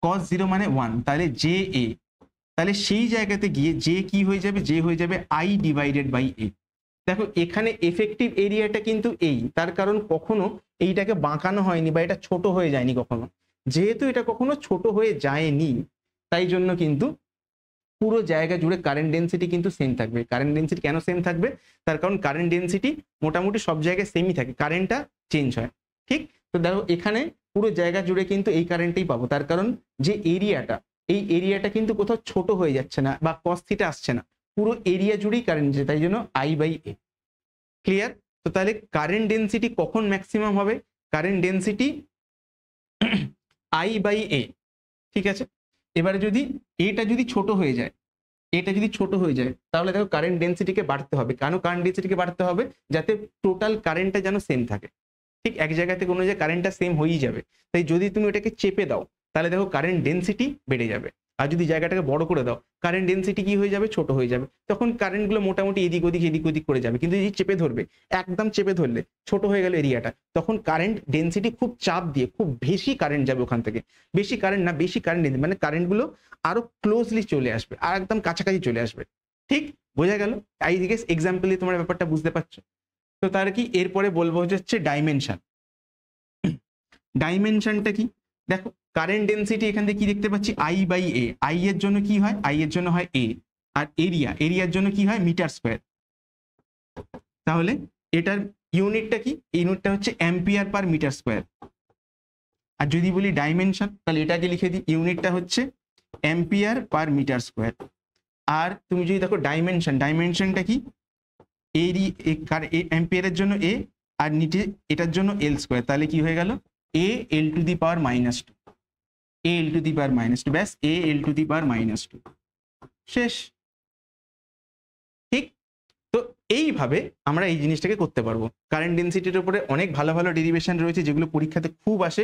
কস 0 মানে 1, তাহলে জে এ, তাহলে সেই জায়গাতে গিয়ে জে কি হয়ে যাবে, জে হয়ে যাবে I ডিভাইডেড বাই এ। দেখো এখানে এফেক্টিভ এরিয়াটা কিন্তু এই, তার কারণ কখনো এইটাকে বাঁকানো হয়নি বা এটা ছোট হয়ে যায়নি কখনো, যেহেতু এটা কখনো ছোট হয়ে যায়নি তাই জন্য কিন্তু পুরো জায়গা জুড়ে কারেন্ট ডেন্সিটি কিন্তু সেম থাকবে। কারেন্ট ডেন্সিটি কেন সেম থাকবে, তার কারণ কারেন্ট ডেন্সিটি মোটামুটি সব জায়গায় সেমই থাকে, কারেন্টটা চেঞ্জ হয়। ঠিক, তো দেখো এখানে পুরো জায়গা জুড়ে কিন্তু এই কারেন্টটাই পাবো, তার কারণ যে এরিয়াটা, এই এরিয়াটা কিন্তু কোথাও ছোট হয়ে যাচ্ছে না বা কস থিটা আসছে না, পুরো এরিয়া জুড়েই কারেন্ট, তাই জন্য I বাই এ। ক্লিয়ার? তো তাহলে কারেন্ট ডেন্সিটি কখন ম্যাক্সিমাম হবে, কারেন্ট ডেন্সিটি I বাই এ। ঠিক আছে, এবারে যদি এটা যদি ছোট হয়ে যায়, এটা যদি ছোট হয়ে যায় তাহলে দেখো কারেন্ট ডেন্সিটিকে বাড়তে হবে। কেন কারেন্ট ডেন্সিটিকে বাড়তে হবে, যাতে টোটাল কারেন্টটা যেন সেম থাকে। ঠিক, এক জায়গা থেকে অন্য জায়গায় কারেন্টটা সেম হয়েই যাবে, তাই যদি তুমি এটাকে চেপে দাও তাহলে দেখো কারেন্ট ডেন্সিটি বেড়ে যাবে, আর যদি জায়গাটাকে বড় করে দাও কারেন্ট ডেন্সিটি কি হয়ে যাবে, ছোট হয়ে যাবে। তখন কারেন্টগুলো মোটামুটি এদিক ওদিক করে যাবে। কিন্তু যদি চেপে ধরবে, একদম চেপে ধরলে ছোট হয়ে গেল এরিয়াটা, তখন কারেন্ট ডেন্সিটি খুব চাপ দিয়ে খুব বেশি কারেন্ট যাবে ওখান থেকে, বেশি কারেন্ট মানে কারেন্টগুলো আরো ক্লোজলি চলে আসবে, আর একদম কাছাকাছি চলে আসবে। ঠিক, বোঝা গেল? এই দিকে এক্সাম্পল দিয়ে তোমরা ব্যাপারটা বুঝতে পারছো। তো তার কি এরপরে বলবো হচ্ছে ডাইমেনশন। ডাইমেনশনটা কি, দেখো কারেন্ট ডেন্সিটি এখান থেকে কি দেখতে পাচ্ছি, I বাই এ। I এর জন্য কি হয়, I এর জন্য হয় এ, আর এরিয়ার জন্য কি হয়, মিটার স্কোয়ার। তাহলে এটার ইউনিটটা কি, ইউনিটটা হচ্ছে অ্যাম্পিয়ার পার মিটার স্কোয়ার। আর যদি বলি ডাইমেনশন, তাহলে এটাকে লিখে দিই, ইউনিটটা হচ্ছে অ্যাম্পিয়ার পার মিটার স্কোয়ার। আর তুমি যদি দেখো ডাইমেনশনটা কি, অ্যাম্পিয়ারের জন্য এ, আর নিচে এটার জন্য এল স্কোয়ার, তাহলে কি হয়ে গেল, এ L to the power -2, A L to the পাওয়ার -2, ব্যাস, এ এল টু দি পাওয়ার -2, শেষ। ঠিক, তো এইভাবে আমরা এই জিনিসটাকে করতে পারবো। কারেন্ট ডেন্সিটির উপরে অনেক ভালো ভালো ডেরিভেশন রয়েছে যেগুলো পরীক্ষাতে খুব আসে।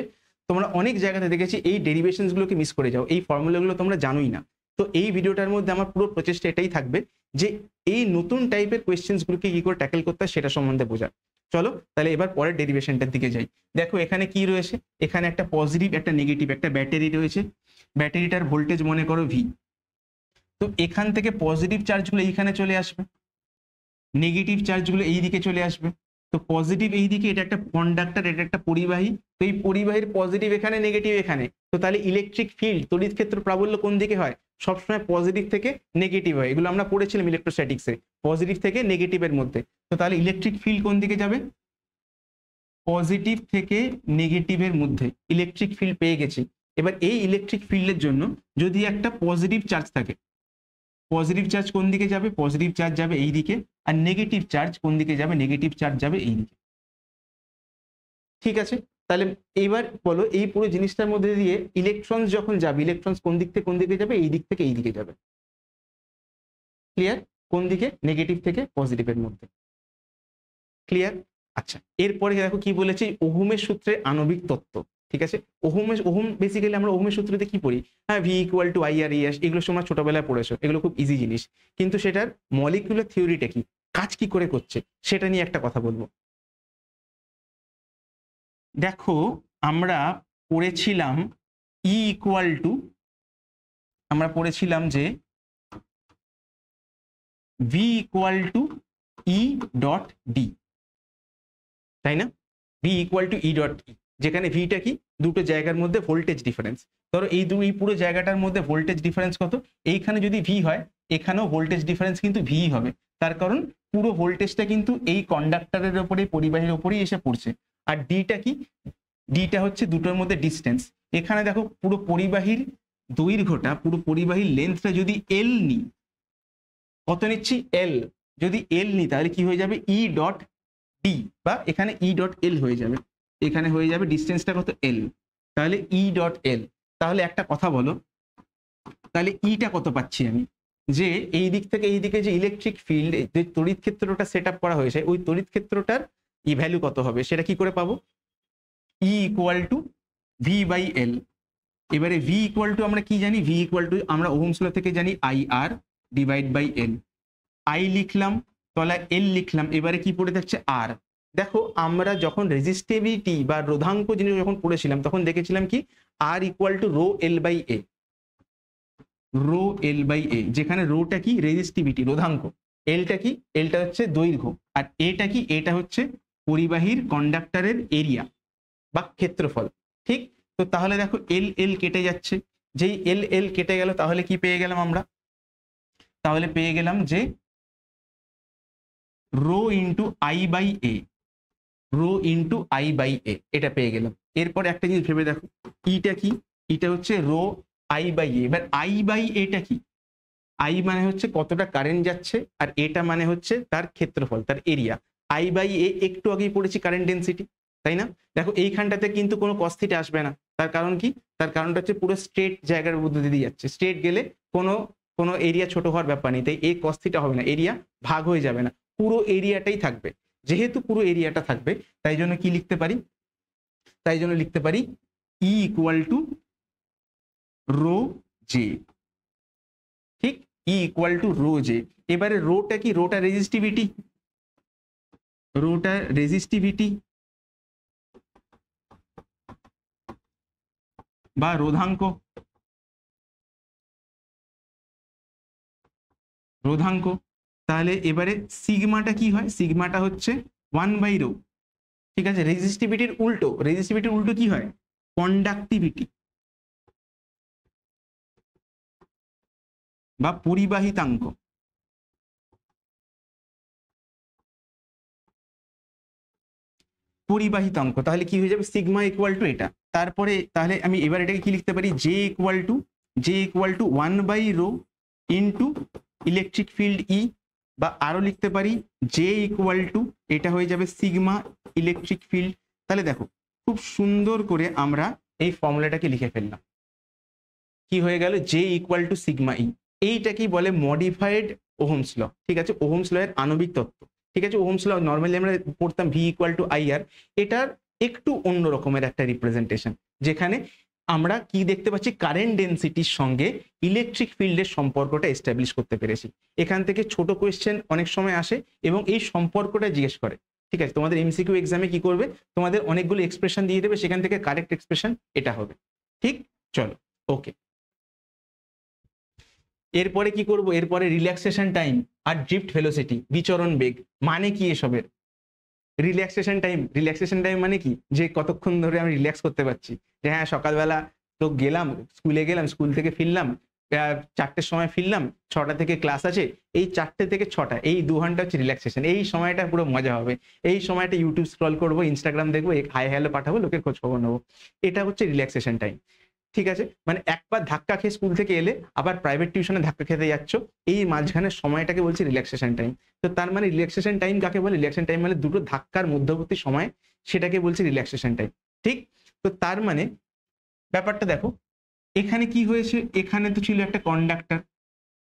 তোমরা অনেক জায়গাতে দেখেছি এই ডেরিভেশনসগুলোকে মিস করে যাও, এই ফর্মুলাগুলো তোমরা জানোই না। তো এই ভিডিওটার মধ্যে আমার পুরো প্রচেষ্টা এটাই থাকবে যে এই নতুন টাইপের কোয়েশ্চেন্সগুলোকে কি করে ট্যাকেল করতে হয় সেটা সম্বন্ধে বোঝা। চলো তাহলে এবার পরের ডেরিভেশনটার দিকে যাই। দেখো এখানে কি রয়েছে, এখানে একটা পজিটিভ একটা নেগেটিভ একটা ব্যাটারি রয়েছে। ব্যাটারিটার ভোল্টেজ মনে করো V। তো এখান থেকে পজিটিভ চার্জগুলো এইখানে চলে আসবে, নেগেটিভ চার্জগুলো এই দিকে চলে আসবে। তো পজিটিভ এই দিকে, এটা একটা কন্ডাক্টর, এটা একটা পরিবাহী, তো এই পরিবাহীর পজিটিভ এখানে, নেগেটিভ এখানে, তো তাহলে ইলেকট্রিক ফিল্ড তড়িৎ ক্ষেত্র প্রাবল্য কোন দিকে হয়? সবসময় পজিটিভ থেকে নেগেটিভ হয়, এগুলো আমরা পড়েছিলাম ইলেকট্রোস্ট্যাটিক্সে, পজিটিভ থেকে নেগেটিভের মধ্যে। তো তাহলে ইলেকট্রিক ফিল্ড কোন দিকে যাবে? পজিটিভ থেকে নেগেটিভের মধ্যে ইলেকট্রিক ফিল্ড পেয়ে গেছি। এবার এই ইলেকট্রিক ফিল্ডের জন্য যদি একটা পজিটিভ চার্জ থাকে, পজিটিভ চার্জ কোন দিকে যাবে? পজিটিভ চার্জ যাবে এই দিকে। আর নেগেটিভ চার্জ কোন দিকে যাবে? নেগেটিভ চার্জ যাবে এই দিকে। ঠিক আছে, তাহলে এইবার বলো এই পুরো জিনিসটার মধ্যে দিয়ে ইলেকট্রন যখন যাবে, ইলেকট্রন কোন দিক থেকে কোন দিকে যাবে? এই দিক থেকে এই দিকে যাবে। ক্লিয়ার? কোন দিকে? নেগেটিভ থেকে পজিটিভের মধ্যে। ক্লিয়ার? আচ্ছা, এরপরে দেখো কি বলেছি, ওহমের সূত্রের আণবিক তত্ত্ব। ঠিক আছে, ওহম বেসিক্যালি আমরা ওহমের সূত্রতে কি পড়ি? হ্যাঁ, V equal to I R yes, এগুলো তোমরা ছোটবেলায় পড়েছো, এগুলো খুব ইজি জিনিস, কিন্তু সেটার মলিকুলার থিওরিটা কি, কাজ কি করে করছে, সেটা নিয়ে একটা কথা বলবো। দেখো আমরা পড়েছিলাম ই ইকুয়াল টু, আমরা পড়েছিলাম যে V equal to E dot D, তাই না? V equal to E dot E, যেখানে ভিটা কি, দুটো জায়গার মধ্যে ভোল্টেজ ডিফারেন্স। ধরো এই পুরো জায়গাটার মধ্যে ভোল্টেজ ডিফারেন্স কত? এইখানে যদি ভি হয়, এখানেও ভোল্টেজ ডিফারেন্স কিন্তু ভি হবে, তার কারণ পুরো ভোল্টেজটা কিন্তু এই কন্ডাক্টরের ওপরে, পরিবাহীর ওপরেই এসে পড়ছে। আর ডিটা কি? ডিটা হচ্ছে দুটোর মধ্যে ডিস্টেন্স। এখানে দেখো পুরো পরিবাহীর দৈর্ঘ্যটা, পুরো পরিবাহীর লেন্থটা যদি এল নিই, কত নিচ্ছি? এল। যদি এল নিই তাহলে কি হয়ে যাবে? ই ডট ডি, বা এখানে ই ডট এল হয়ে যাবে, এখানে হয়ে যাবে ডিস্টেন্সটা কত? এল। তাহলে ই ডট এল। তাহলে একটা কথা বলো, তাহলে ইটা কত পাচ্ছি আমি? যে এই দিক থেকে এই দিকে যে ইলেকট্রিক ফিল্ড, যে তড়িৎ ক্ষেত্রটা সেট আপ করা হয়েছে, ওই তড়িৎ ক্ষেত্রটার ই ভ্যালু কত হবে সেটা কি করে পাবো? E equal to V by L. এবারে ভি ইকুয়াল টু আমরা কি জানি? ভি ইকুয়াল টু আমরা ওহমস ল থেকে জানি I R divide by L. I লিখলাম, তলা এল লিখলাম, এবারে কি পড়ে থাকছে? আর। দেখো আমরা যখন রেজিস্টিভিটি বা রোধাঙ্ক জিনিস যখন পড়েছিলাম, তখন দেখেছিলাম কি, R equal to rho L by A, rho L by A, যেখানে রোটা কি? রেজিস্টিভিটি, রোধাঙ্ক। এলটা কি? এলটা হচ্ছে দৈর্ঘ্য। আর এটা কি? এটা হচ্ছে পরিবাহীর কন্ডাক্টরের এরিয়া বা ক্ষেত্রফল। ঠিক, তো তাহলে দেখো এল এল কেটে যাচ্ছে, যেই এল এল কেটে গেল, তাহলে কি পেয়ে গেলাম আমরা? তাহলে পেয়ে গেলাম যে rho into I by A, rho into I by A, এটা পেয়ে গেলাম। এরপর একটা জিনিস ভেবে দেখো, ইটা কি? ইটা হচ্ছে রো আই বাই এ। এবার আই বাই এটা কি? আই মানে হচ্ছে কতটা কারেন্ট যাচ্ছে, আর এটা মানে হচ্ছে তার ক্ষেত্রফল, তার এরিয়া। আই বাই এ একটু আগেই পড়েছি কারেন্ট ডেন্সিটি, তাই না? দেখো এইখানটাতে কিন্তু কোনো কস থিটা আসবে না, তার কারণ কি? তার কারণটা হচ্ছে পুরো স্ট্রেট জায়গার মধ্যে দিয়ে যাচ্ছে, স্ট্রেট গেলে কোনো কোনো এরিয়া ছোট হওয়ার ব্যাপার নেই, তাই এই কস থিটা হবে না, এরিয়া ভাগ হয়ে যাবে না, পুরো এরিয়াটাই থাকবে। যেহেতু পুরো এরিয়াটা থাকবে, তাই জন্য কি লিখতে পারি? তাই জন্য লিখতে পারি E equal to rho J. ঠিক, E equal to rho J. এবারে রোটা কি? রোটা রেজিস্টিভিটি, রোটা রেজিস্টিভিটি বা রোধাঙ্ক, রোধাঙ্ক। তাহলে এবারে সিগমাটা কি হয়? সিগমাটা হচ্ছে 1/ρ। ঠিক আছে, রেজিস্টিভিটির উল্টো, রেজিস্টিভিটির উল্টো কি হয়? কন্ডাক্টিভিটি বা পরিবাহিতাঙ্ক। পরিবাহিতাঙ্ক, তাহলে কি হয়ে যাবে? সিগমা ইকুয়াল টু এটা। তারপরে তাহলে আমি এবার এটাকে কি লিখতে পারি? J equal to, J equal to 1/ρ into electric field E, বা আরো লিখতে পারি জে ইকুয়াল টু, এটা হয়ে যাবে সিগমা ইলেকট্রিক ফিল্ড। তাহলে দেখো খুব সুন্দর করে আমরা এই ফর্মুলাটাকে লিখে ফেললাম। কি হয়ে গেল? জে ইকুয়াল টু সিগমা ই। এইটাকেই বলে মডিফাইড ওহমস ল। ঠিক আছে, ওহমস ল এর আণবিক তত্ত্ব। ঠিক আছে, ওহমস ল নর্মালি আমরা পড়তাম ভি ইকুয়াল টু আই আর, এটার একটু অন্য রকমের একটা রিপ্রেজেন্টেশন, যেখানে আমরা কি দেখতে পাচ্ছি? কারেন্ট ডেন্সিটির সঙ্গে ইলেকট্রিক ফিল্ডের সম্পর্কটা এস্টাবলিশ করতে পেরেছি। এখান থেকে ছোট কোয়েশ্চেন অনেক সময় আসে এবং এই সম্পর্কটা জিজ্ঞেস করে। ঠিক আছে, তোমাদের এমসিকিউ এক্সামে কি করবে? তোমাদের অনেকগুলো এক্সপ্রেশন দিয়ে দেবে, সেখান থেকে কারেক্ট এক্সপ্রেশন এটা হবে। ঠিক, চলো ওকে। এরপরে কি করব? এরপরে রিল্যাক্সেশন টাইম আর ড্রিফট ভেলোসিটি, বিচরণ বেগ, মানে কি এসবের? রিল্যাক্সেশন টাইম মানে কি, যে কতক্ষণ ধরে আমি রিল্যাক্স করতে পারছি। যে হ্যাঁ সকালবেলা তো গেলাম, স্কুলে গেলাম, স্কুল থেকে ফিরলাম, 4টের সময় ফিরলাম, 6টা থেকে ক্লাস আছে, এই 4টে থেকে 6টা এই 2 ঘন্টা হচ্ছে রিল্যাক্সেশন। এই সময়টা পুরো মজা হবে। এই সময়টা ইউটিউব স্ক্রল করবো, ইনস্টাগ্রাম দেখবো, হাই হ্যালো পাঠাবো, লোকের খোঁজ খবর নেবো। এটা হচ্ছে রিল্যাক্সেশন টাইম। ঠিক আছে, মানে একবার ধাক্কা খেয়ে স্কুল থেকে এলে আবার প্রাইভেট টিউশনে ধাক্কা খেতে যাচ্ছ, এই মাঝখানের সময়টাকে বলছি রিল্যাক্সেশন টাইম। তো তার মানে রিল্যাক্সেশন টাইম কাকে বলে? রিল্যাক্সেশন টাইম মানে দুটো ধাক্কার মধ্যবর্তী সময়, সেটাকে বলছি রিল্যাক্সেশন টাইম। ঠিক, তো তার মানে ব্যাপারটা দেখো, এখানে কি হয়েছে, এখানে তো ছিল একটা কন্ডাক্টর,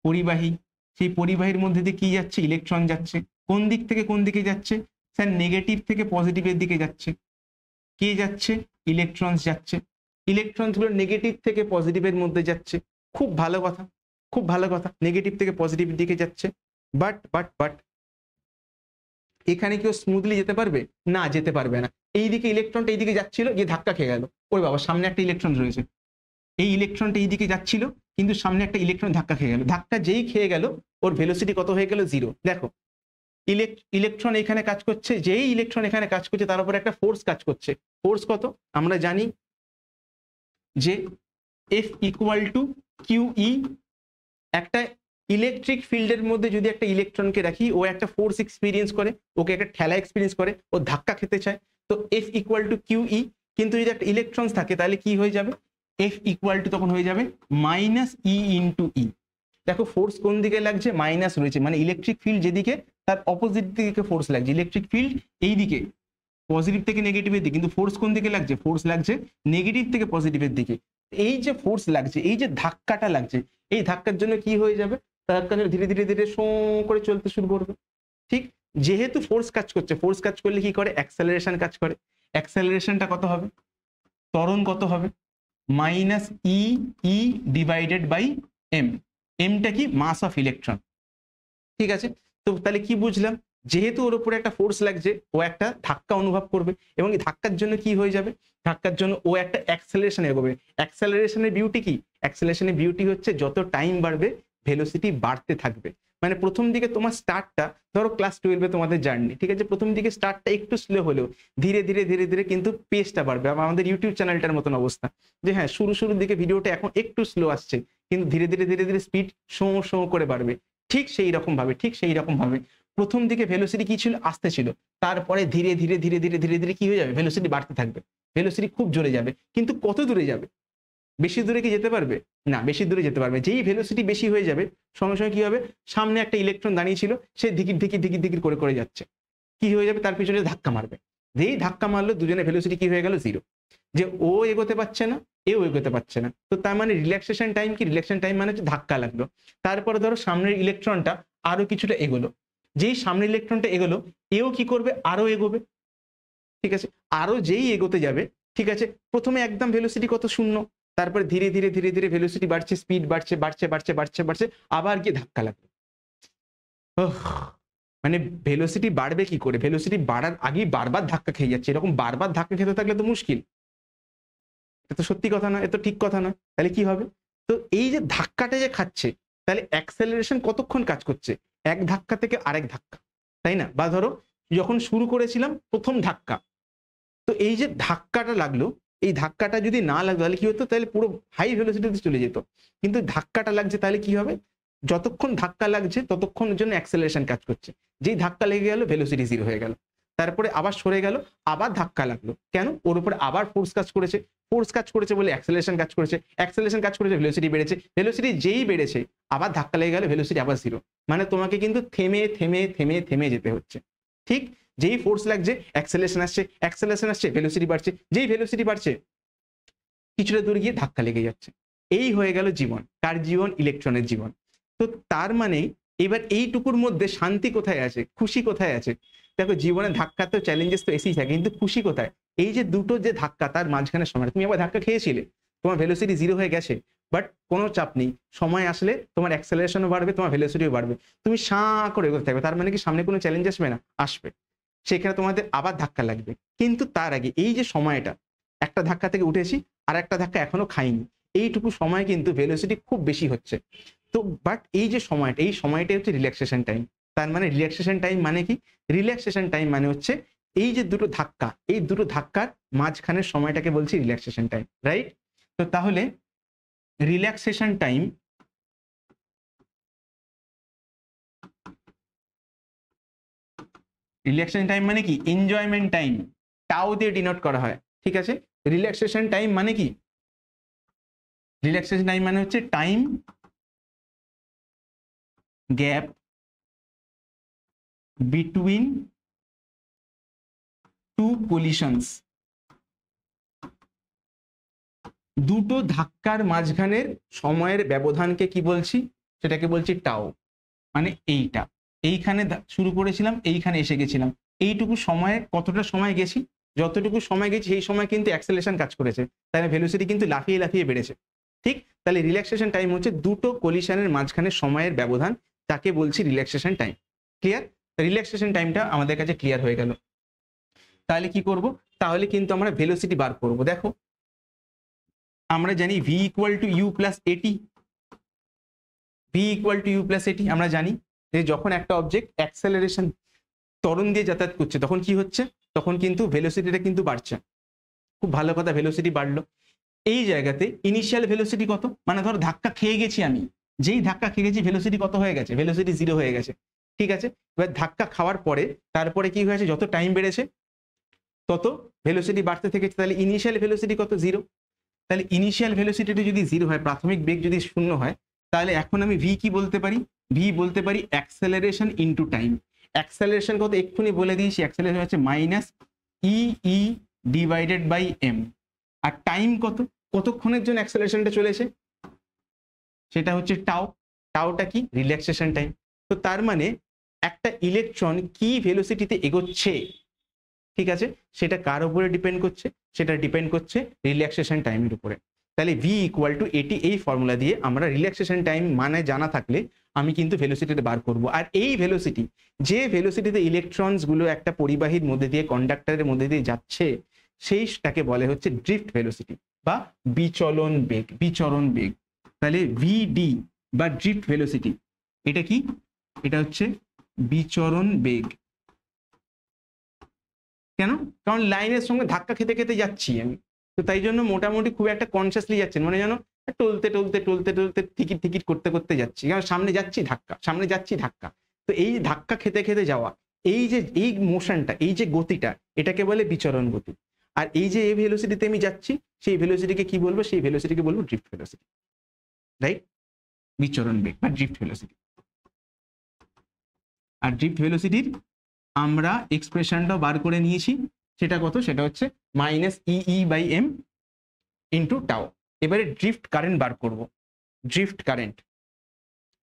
পরিবাহী, সেই পরিবাহীর মধ্যে দিয়ে কি যাচ্ছে? ইলেকট্রন যাচ্ছে। কোন দিক থেকে কোন দিকে যাচ্ছে? স্যার নেগেটিভ থেকে পজিটিভের দিকে যাচ্ছে। কে যাচ্ছে? ইলেকট্রনস যাচ্ছে। ইলেকট্রনস গুলো নেগেটিভ থেকে পজিটিভের মধ্যে যাচ্ছে। খুব ভালো কথা, খুব ভালো কথা, নেগেটিভ থেকে পজিটিভের দিকে যাচ্ছে। বাট এখানে কেউ স্মুথলি যেতে পারবে? না, যেতে পারবে না। এইদিকে ইলেকট্রনটা এইদিকে যাচ্ছিল, গিয়ে ধাক্কা খেয়ে গেল। ওই বাবা, সামনে একটা ইলেকট্রন রয়েছে, এই ইলেকট্রনটা এইদিকে যাচ্ছিল, কিন্তু সামনে একটা ইলেকট্রন ধাক্কা খেয়ে গেল। ধাক্কা যেই খেয়ে গেল, ওর ভেলোসিটি কত হয়ে গেল? 0। দেখো, ইলেকট্রন এখানে কাজ করছে, যেই ইলেকট্রন এখানে কাজ করছে তার উপরে একটা ফোর্স কাজ করছে। ফোর্স কত? আমরা জানি যে F = QE। একটা ইলেকট্রিক ফিল্ডের মধ্যে যদি একটা ইলেকট্রনকে রাখি, ও একটা ফোর্স এক্সপিরিয়েন্স করে, ওকে একটা ঠেলা এক্সপিরিয়েন্স করে, ও ধাক্কা খেতে চায়, তো F = QE। কিন্তু যদি একটা ইলেকট্রন থাকে তাহলে কি হয়ে যাবে? F = তখন হয়ে যাবে -E × E। দেখো ফোর্স কোন দিকে লাগছে? মাইনাস রয়েছে, মানে ইলেকট্রিক ফিল্ড যেদিকে তার অপোজিট দিকে ফোর্স লাগছে। ইলেকট্রিক ফিল্ড এই দিকে, পজিটিভ থেকে নেগেটিভের দিকে, কিন্তু ফোর্স কোন দিকে লাগছে? ফোর্স লাগছে নেগেটিভ থেকে পজিটিভের দিকে। এই যে ফোর্স লাগছে, এই যে ধাক্কাটা লাগছে, এই ধাক্কার জন্য কি হয়ে যাবে? ধাক্কা ধীরে ধীরে ধীরে শো করে চলতে শুরু করবে। ঠিক, যেহেতু ফোর্স কাজ করছে, ফোর্স কাজ করলে কি করে? অ্যাক্সেলারেশন কাজ করে। অ্যাক্সেলারেশনটা কত হবে? ত্বরণ কত হবে? -E/E/m। এমটা কি? মাস অফ ইলেকট্রন। ঠিক আছে, তো তাহলে কি বুঝলাম? যেহেতু ওর উপরে একটা ফোর্স লাগছে, ও একটা ধাক্কা অনুভব করবে, এবং এই ধাক্কার জন্য কি হয়ে যাবে? ধাক্কার জন্য ও একটা অ্যাক্সেলারেশন এগোবে। অ্যাক্সেলারেশনের বিউটি কি? অ্যাক্সেলারেশনের বিউটি হচ্ছে যত টাইম বাড়বে ভেলোসিটি বাড়তে থাকবে। মানে প্রথম দিকে তোমার স্টার্টটা, ধরো ক্লাস 12-এ তোমাদের জার্নি, ঠিক আছে, প্রথম দিকে স্টার্টটা একটু স্লো হলেও ধীরে ধীরে ধীরে ধীরে কিন্তু পেসটা বাড়বে। আমাদের ইউটিউব চ্যানেলটার মতন অবস্থা, যে হ্যাঁ শুরুর দিকে ভিডিওটা এখন একটু স্লো আসছে, কিন্তু ধীরে ধীরে ধীরে ধীরে স্পিড শো করে বাড়বে। ঠিক সেই রকম ভাবে প্রথম দিকে ভেলোসিটি কি ছিল? আস্তে ছিল। তারপরে ধীরে ধীরে ধীরে ধীরে ধীরে ধীরে কি হয়ে যাবে? ভেলোসিটি বাড়তে থাকবে। ভেলোসিটি খুব জোরে যাবে, কিন্তু কত দূরে যাবে? বেশি দূরে কি যেতে পারবে? না, বেশি দূরে যেতে পারবে। যেই ভেলোসিটি বেশি হয়ে যাবে, সঙ্গে সঙ্গে কি হবে? সামনে একটা ইলেকট্রন দাঁড়িয়ে ছিল, সে ধিকির করে যাচ্ছে, কি হয়ে যাবে? তার পিছনে ধাক্কা মারবে। যেই ধাক্কা মারলো, দুজনের ভেলোসিটি কি হয়ে গেল? 0। যে ও এগোতে পারছে না, এও এগোতে পারছে না। তো তার মানে রিল্যাক্সেশন টাইম কি? রিল্যাক্সেশন টাইম মানে হচ্ছে ধাক্কা লাগলো। তারপরে ধরো সামনের ইলেকট্রনটা আরো কিছুটা এগোলো, যেই সামনের ইলেকট্রনটা এগোলো, এও কি করবে? আরো এগোবে। ঠিক আছে, আরো যেই এগোতে যাবে, ঠিক আছে, প্রথমে একদম ভেলোসিটি কত? 0। তারপরে ধীরে ধীরে ধীরে ধীরে ভেলোসিটি বাড়ছে, স্পিড বাড়ছে, আবার গিয়ে ধাক্কা লাগবে। মানে ভেলোসিটি বাড়বে কি করে? ভেলোসিটি বাড়ার আগেই বারবার ধাক্কা খেয়ে যাচ্ছে। এরকম বারবার ধাক্কা খেতে থাকলে তো মুশকিল। এটা তো সত্যি কথা না, এটা তো ঠিক কথা না। তাহলে কি হবে? তো এই যে ধাক্কাটা যে খাচ্ছে, তাহলে অ্যাক্সেলারেশন কতক্ষণ কাজ করছে? এক ধাক্কা থেকে আরেক ধাক্কা, তাই না? বা ধরো যখন শুরু করেছিলাম প্রথম ধাক্কা, তো এই যে ধাক্কাটা লাগলো, এই ধাক্কাটা যদি না লাগতো তাহলে কি হতো? তাহলে পুরো হাই ভেলোসিটিতে চলে যেত। কিন্তু ধাক্কাটা লাগছে, তাহলে কি হবে? যতক্ষণ ধাক্কা লাগছে ততক্ষণের জন্য অ্যাক্সেলারেশন কাজ করছে। যেই ধাক্কা লেগে গেল, ভেলোসিটি 0 হয়ে গেল। তারপরে আবার সরে গেল, আবার ধাক্কা লাগলো। কেন? ওর উপরে আবার ফোর্স কাজ করেছে। ফোর্স কাজ করেছে বলে অ্যাক্সেলারেশন কাজ করেছে। অ্যাক্সেলারেশন কাজ করেছে, ভেলোসিটি বেড়েছে। ভেলোসিটি যেই বেড়েছে, আবার ধাক্কা লেগে গেল, ভেলোসিটি আবার 0। মানে তোমাকে কিন্তু থেমে যেতে হচ্ছে। ঠিক, যেই ফোর্স লাগছে অ্যাক্সেলারেশন আসছে, ভেলোসিটি বাড়ছে। যেই ভেলোসিটি বাড়ছে, কিছুটা দূর গিয়ে ধাক্কা লেগে যাচ্ছে। এই হয়ে গেল জীবন। কার জীবন? ইলেকট্রনের জীবন। তো তার মানে এবার এইটুকুর মধ্যে শান্তি কোথায় আছে? খুশি কোথায় আছে? দেখো, জীবনে ধাক্কা তো, চ্যালেঞ্জেস তো এসেই থাকে, কিন্তু খুশি কোথায়? এই যে দুটো যে ধাক্কা, তার মাঝখানে সময়, তুমি আবার ধাক্কা খেয়েছিলে, তোমার ভেলোসিটি 0 হয়ে গেছে, বাট কোনো চাপ নেই। সময় আসলে তোমার অ্যাক্সেলারেশনও বাড়বে, তোমার ভেলোসিটিও বাড়বে। তুমি সাঁ করে এগোতে থাকবে। তার মানে কি সামনে কোনো চ্যালেঞ্জ আসবে না? আসবে। সেখানে তোমাদের আবার ধাক্কা লাগবে। কিন্তু তার আগে এই যে সময়টা, একটা ধাক্কা থেকে উঠেছি, আর একটা ধাক্কা এখনো খাইনি, এইটুকু সময় কিন্তু ভেলোসিটি খুব বেশি হচ্ছে। তো বাট এই যে সময়টা, এই সময়টাই হচ্ছে রিল্যাক্সেশন টাইম। তার মানে রিল্যাক্সেশন টাইম মানে কি? রিল্যাক্সেশন টাইম মানে হচ্ছে এই যে দুটো ধাক্কা, এই দুটো ধাক্কার মাঝখানের সময়টাকে বলছি রিল্যাক্সেশন টাইম, রাইট? তো তাহলে রিল্যাক্সেশন টাইম মানে কি? এনজয়মেন্ট টাইম, টাও দিয়ে ডিনোট করা হয়, ঠিক আছে? রিল্যাক্সেশন টাইম মানে কি? রিল্যাক্সেশন টাইম মানে হচ্ছে টাইম গ্যাপ বিটুইন টু কোলিশনস, দুটো ধাক্কার মাঝখানের সময়ের ব্যবধানকে কি বলছি? সেটাকে বলছি টাও। মানে এইটা, এইখানে শুরু করেছিলাম, এইখানে এসে গেছিলাম, এইটুকু সময়ে কতটা সময় গেছি? যতটুকু সময় গেছি সেই সময় কিন্তু অ্যাক্সেলারেশন কাজ করেছে, তাহলে ভেলোসিটি কিন্তু লাফিয়ে লাফিয়ে বেড়েছে, ঠিক? তাহলে রিল্যাক্সেশন টাইম হচ্ছে দুটো কোলিশনের মাঝখানে সময়ের ব্যবধান, তাকে বলছি রিল্যাক্সেশন টাইম। ক্লিয়ার? রিল্যাক্সেশন টাইমটা আমাদের কাছে ক্লিয়ার হয়ে গেল। তাহলে কি করব? তাহলে কিন্তু আমরা ভেলোসিটি বার করব। দেখো, আমরা জানি v equal to u plus a t, v equal to u plus a t আমরা জানি যে যখন একটা অবজেক্ট অ্যাক্সেলারেশন ত্বরণ দিয়ে যাতায়াত করছে তখন কি হচ্ছে? তখন কিন্তু ভেলোসিটিটা কিন্তু বাড়ছে। খুব ভালো কথা, ভেলোসিটি বাড়লো। এই জায়গাতে ইনিশিয়াল ভেলোসিটি কত? মানে ধরো ধাক্কা খেয়ে গেছি আমি, যেই ধাক্কা খেয়ে গেছি ভেলোসিটি কত হয়ে গেছে? ভেলোসিটি 0 হয়ে গেছে, ঠিক আছে? এবার ধাক্কা খাওয়ার পরে তারপরে কি হয়েছে? যত টাইম বেড়েছে তত ভেলোসিটি বাড়তে থেকেছে, তাহলে ইনিশিয়াল ভেলোসিটি কত? 0। তাহলে ইনিশিয়াল ভেলোসিটিটা যদি 0 হয়, প্রাথমিক বেগ যদি 0 হয়, তাহলে এখন আমি ভি কি বলতে পারি? ভি বলতে পারি অ্যাক্সেলারেশন ইনটু টাইম। অ্যাক্সেলারেশন কত এক্ষুনি বলে দিয়েছি, অ্যাক্সেলারেশন হচ্ছে minus E divided by M. আর টাইম কত? কতক্ষণের জন্য অ্যাক্সেলারেশনটা চলেছে? সেটা হচ্ছে টাও। টাওটা কি? Relaxation time. তো তার মানে একটা ইলেকট্রন কি ভেলোসিটিতে এগোচ্ছে, ঠিক আছে, সেটা কার উপরে ডিপেন্ড করছে? সেটা ডিপেন্ড করছে রিল্যাক্সেশন টাইমের উপরে। তাহলে ভি ইকুয়াল টু এটি, এই ফর্মুলা দিয়ে আমরা রিল্যাক্সেশন টাইম মানে জানা থাকলে আমি কিন্তু ভেলোসিটিটা বার করব। আর এই ভেলোসিটি, যে ভেলোসিটিতে ইলেকট্রনস গুলো একটা পরিবাহীর মধ্যে দিয়ে, কন্ডাক্টরের মধ্যে দিয়ে যাচ্ছে, সেইটাকে বলে হচ্ছে ড্রিফট ভেলোসিটি বা বিচলন বেগ। বিচরণ বেগ। তাহলে ভিডি বা ড্রিফট ভেলোসিটি, এটা কি? এটা হচ্ছে বিচরণ বেগ। কেন? কারণ লাইনের সঙ্গে ধাক্কা খেতে খেতে যাচ্ছি আমি, তো তাই জন্য মোটামুটি খুব একটা কনসিয়াসলি যাচ্ছেন, মানে যেন টলতে টলতে টলতে টলতে টিকিট টিকিট করতে করতে যাচ্ছি, কারণ সামনে যাচ্ছি ধাক্কা, সামনে যাচ্ছি ধাক্কা। তো এই ধাক্কা খেতে খেতে যাওয়া, এই যে এই মোশনটা, এই যে গতিটা, এটাকে বলে বিচরণ গতি। আর এই যে এই ভেলোসিটিতে আমি যাচ্ছি, সেই ভেলোসিটিকে কি বলবো? সেই ভেলোসিটিকে বলবো ড্রিফট ভেলোসিটি, রাইট? বিচরণ বেগ বা ড্রিফট ভেলোসিটি। আর ড্রিফট ভেলোসিটির আমরা এক্সপ্রেশনটা বার করে নিয়েছি, সেটা কত? সেটা হচ্ছে minus E by M into tau. এবারে ড্রিফট কারেন্ট বার করব। ড্রিফট কারেন্ট,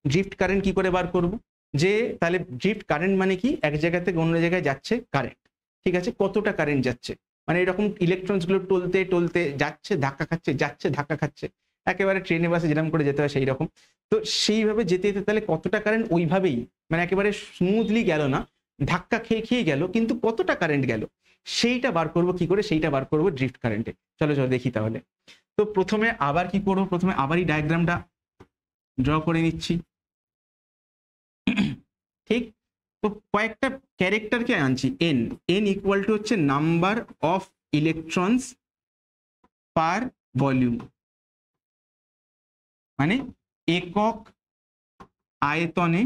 ড্রিফট কারেন্ট কি করে বার করব? যে তাহলে ড্রিফট কারেন্ট মানে কি? এক জায়গা থেকে অন্য জায়গায় যাচ্ছে কারেন্ট, ঠিক আছে? কতটা কারেন্ট যাচ্ছে, মানে এরকম ইলেকট্রনস গুলো টলতে টলতে যাচ্ছে, ধাক্কা খাচ্ছে, যাচ্ছে ধাক্কা খাচ্ছে, একেবারে ট্রেনে বাসে যেরকম করে যেতে হয় সেই রকম। তো সেইভাবে যেতে যেতে তাহলে কতটা কারেন্ট, ওইভাবেই, মানে একেবারে স্মুথলি গেল না, ধাক্কা খেয়ে খেয়ে গেল, কিন্তু কতটা কারেন্ট গেল সেইটা বার করব। কি করে সেইটা বার করব? ড্রিফট কারেন্টে। চলো চলো দেখি তাহলে। তো প্রথমে আবার কি করব? প্রথমে আবারই ডায়াগ্রামটা ড্র করে নিচ্ছি, ঠিক? তো কয়েকটা ক্যারেক্টারকে আনছি। এন, এন ইকুয়াল টু হচ্ছে number of electrons per volume, মানে একক আয়তনে,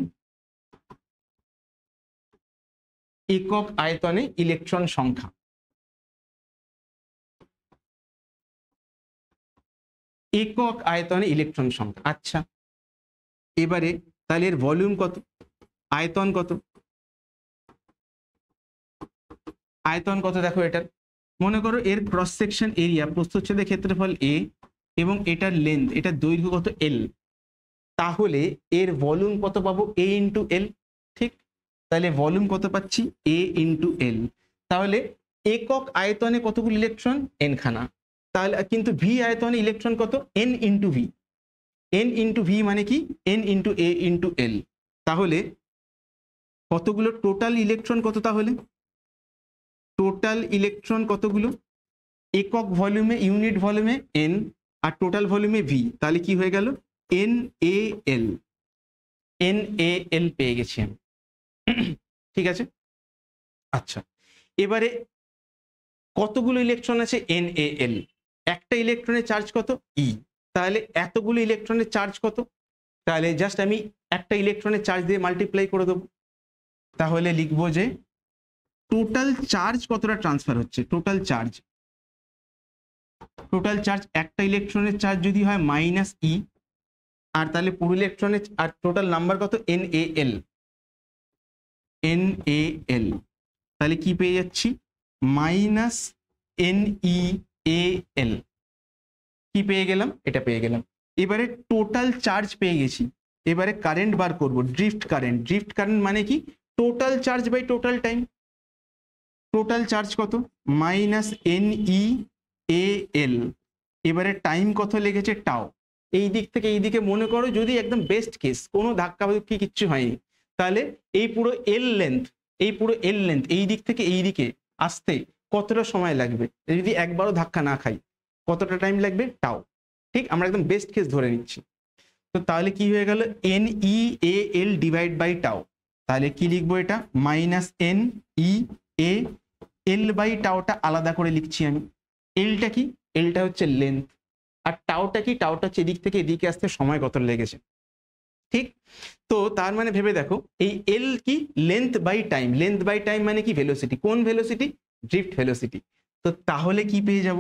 একক আয়তনে ইলেকট্রন সংখ্যা। একক আয়তনে ইলেকট্রন সংখ্যা। আচ্ছা, এবারে তাহলে এর ভলিউম কত, আয়তন কত? আয়তন কত দেখো এটার, মনে করো এর ক্রস সেকশন এরিয়া, প্রস্থচ্ছেদের ক্ষেত্রফল এ, এবং এটার লেন্থ, এটার দৈর্ঘ্য কত? এল। তাহলে এর ভলিউম কত পাবো? এ ইন্টু এল, ঠিক? তাহলে ভলিউম কত পাচ্ছি? এ ইন্টু এল। তাহলে একক আয়তনে কতগুলো ইলেকট্রন? এন খানা। তাহলে কিন্তু ভি আয়তনে ইলেকট্রন কত? N into V. N into V মানে কি? এন ইন্টু এ ইন্টু এল। তাহলে কতগুলো টোটাল ইলেকট্রন কত? তাহলে টোটাল ইলেকট্রন কতগুলো? একক ভলিউমে, ইউনিট ভলিউমে এন, আর টোটাল ভলিউমে ভি, তাহলে কি হয়ে গেল? N A L. N A এল পেয়ে গেছি আমি, ঠিক আছে? আচ্ছা, এবারে কতগুলো ইলেকট্রন আছে NaL, একটা ইলেকট্রনের চার্জ কত E, তাহলে এতগুলো ইলেকট্রনের চার্জ কত, তাহলে জাস্ট আমি একটা ইলেকট্রনের চার্জ দিয়ে মাল্টিপ্লাই করে দেবো, তাহলে লিখবো যে টোটাল চার্জ কতটা ট্রান্সফার হচ্ছে, টোটাল চার্জ একটা ইলেকট্রনের চার্জ যদি হয় -E, আর তাহলে পুরো ইলেকট্রনের আর টোটাল নাম্বার কত NaL, তাহলে কি পেয়ে যাচ্ছি -NeAl, কি পেয়ে গেলাম, এটা পেয়ে গেলাম। এবারে টোটাল চার্জ পেয়ে গেছি, এবারে কারেন্ট বার করব, ড্রিফট কারেন্ট মানে কি total charge by total time, total charge কত -NeAl, এবারে টাইম কত লেগেছে টাও, এই দিক থেকে এই দিকে মনে করো যদি একদম বেস্ট কেস কোনো ধাক্কাধাক্কি কিচ্ছু হয়নি, তাহলে এই পুরো এল লেন্থ এই দিক থেকে এই দিকে আসতে কতটা সময় লাগবে, যদি একবারও ধাক্কা না খাই কতটা টাইম লাগবে টাও, ঠিক আমরা একদম বেস্ট কেস ধরে নিচ্ছি। তো তাহলে কি হয়ে গেল NeAl ডিভাইড বাই টাও, তাহলে কি লিখবো এটা -NeAl বাই টাওটা আলাদা করে লিখছি আমি, এলটা কি, এলটা হচ্ছে লেন্থ, আর টাওটা কি, টাওটা হচ্ছে এদিক থেকে এদিকে আসতে সময় কত লেগেছে, ঠিক। তো তার মানে ভেবে দেখো এই এল কি লেন্থ বাই টাইম মানে কি ভেলোসিটি, কোন ভেলোসিটি ড্রিফট ভেলোসিটি, তো তাহলে কি পেয়ে যাব,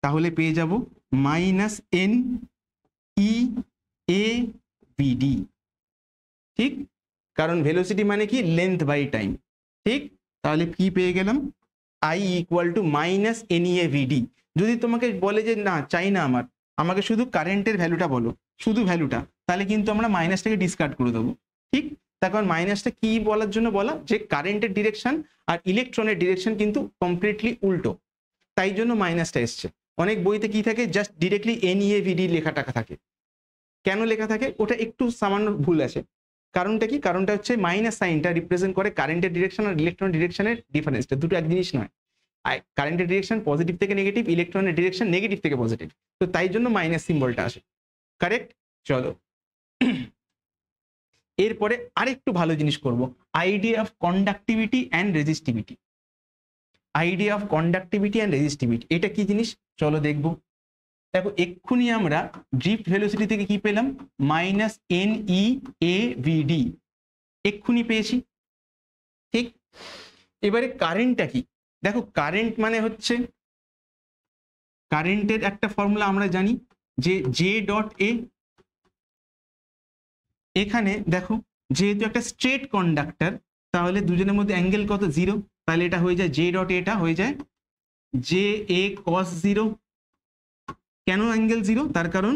তাহলে পেয়ে যাব -NeAVD, ঠিক, কারণ ভেলোসিটি মানে কি লেন্থ বাই টাইম, ঠিক। তাহলে কি পেয়ে গেলাম I = -NeAVD। যদি তোমাকে বলে যে না চাই না আমাকে শুধু কারেন্টের ভ্যালুটা বলো, শুধু ভ্যালুটা, তাহলে কিন্তু আমরা মাইনাসটাকে ডিসকার্ড করে দেবো, ঠিক। তার কারণ মাইনাসটা কি বলার জন্য বলা, যে কারেন্টের ডিরেকশন আর ইলেকট্রনের ডিরেকশন কিন্তু কমপ্লিটলি উল্টো, তাই জন্য মাইনাসটা এসছে। অনেক বইতে কি থাকে জাস্ট ডিরেক্টলি NeAVD লেখাটা থাকে, কেন লেখা থাকে ওটা একটু সামান্য ভুল আছে, কারণটা কি, কারণটা হচ্ছে মাইনাস সাইনটা রিপ্রেজেন্ট করে কারেন্টের ডিরেকশন আর ইলেকট্রনের ডিরেকশনের ডিফারেন্সটা, দুটো এক জিনিস নয়, কারেন্টের ডিরেকশন পজিটিভ থেকে নেগেটিভ, ইলেকট্রনের ডিরেকশন নেগেটিভ থেকে পজিটিভ, তো তাই জন্য মাইনাস সিম্বলটা আসে, কারেক্ট। চলো এরপরে আরেকটু ভালো জিনিস করব, idea of conductivity and resistivity, এটা কি জিনিস চলো দেখবো। দেখো এক্ষুনি আমরা ড্রিফট ভেলোসিটি থেকে কি পেলাম -NeAVD, এক্ষুনি পেয়েছি, ঠিক। এবারে কারেন্টটা কি, দেখো কারেন্ট মানে হচ্ছে, কারেন্টের একটা ফর্মুলা আমরা জানি যে J.A, এখানে দেখো যেহেতু একটা স্ট্রেট কন্ডাক্টর তাহলে দুজনের মধ্যে অ্যাঙ্গেল কত 0, তাহলে এটা হয়ে যায় J.A, এটা হয়ে যায় JA cos 0, কেন অ্যাঙ্গেল 0, তার কারণ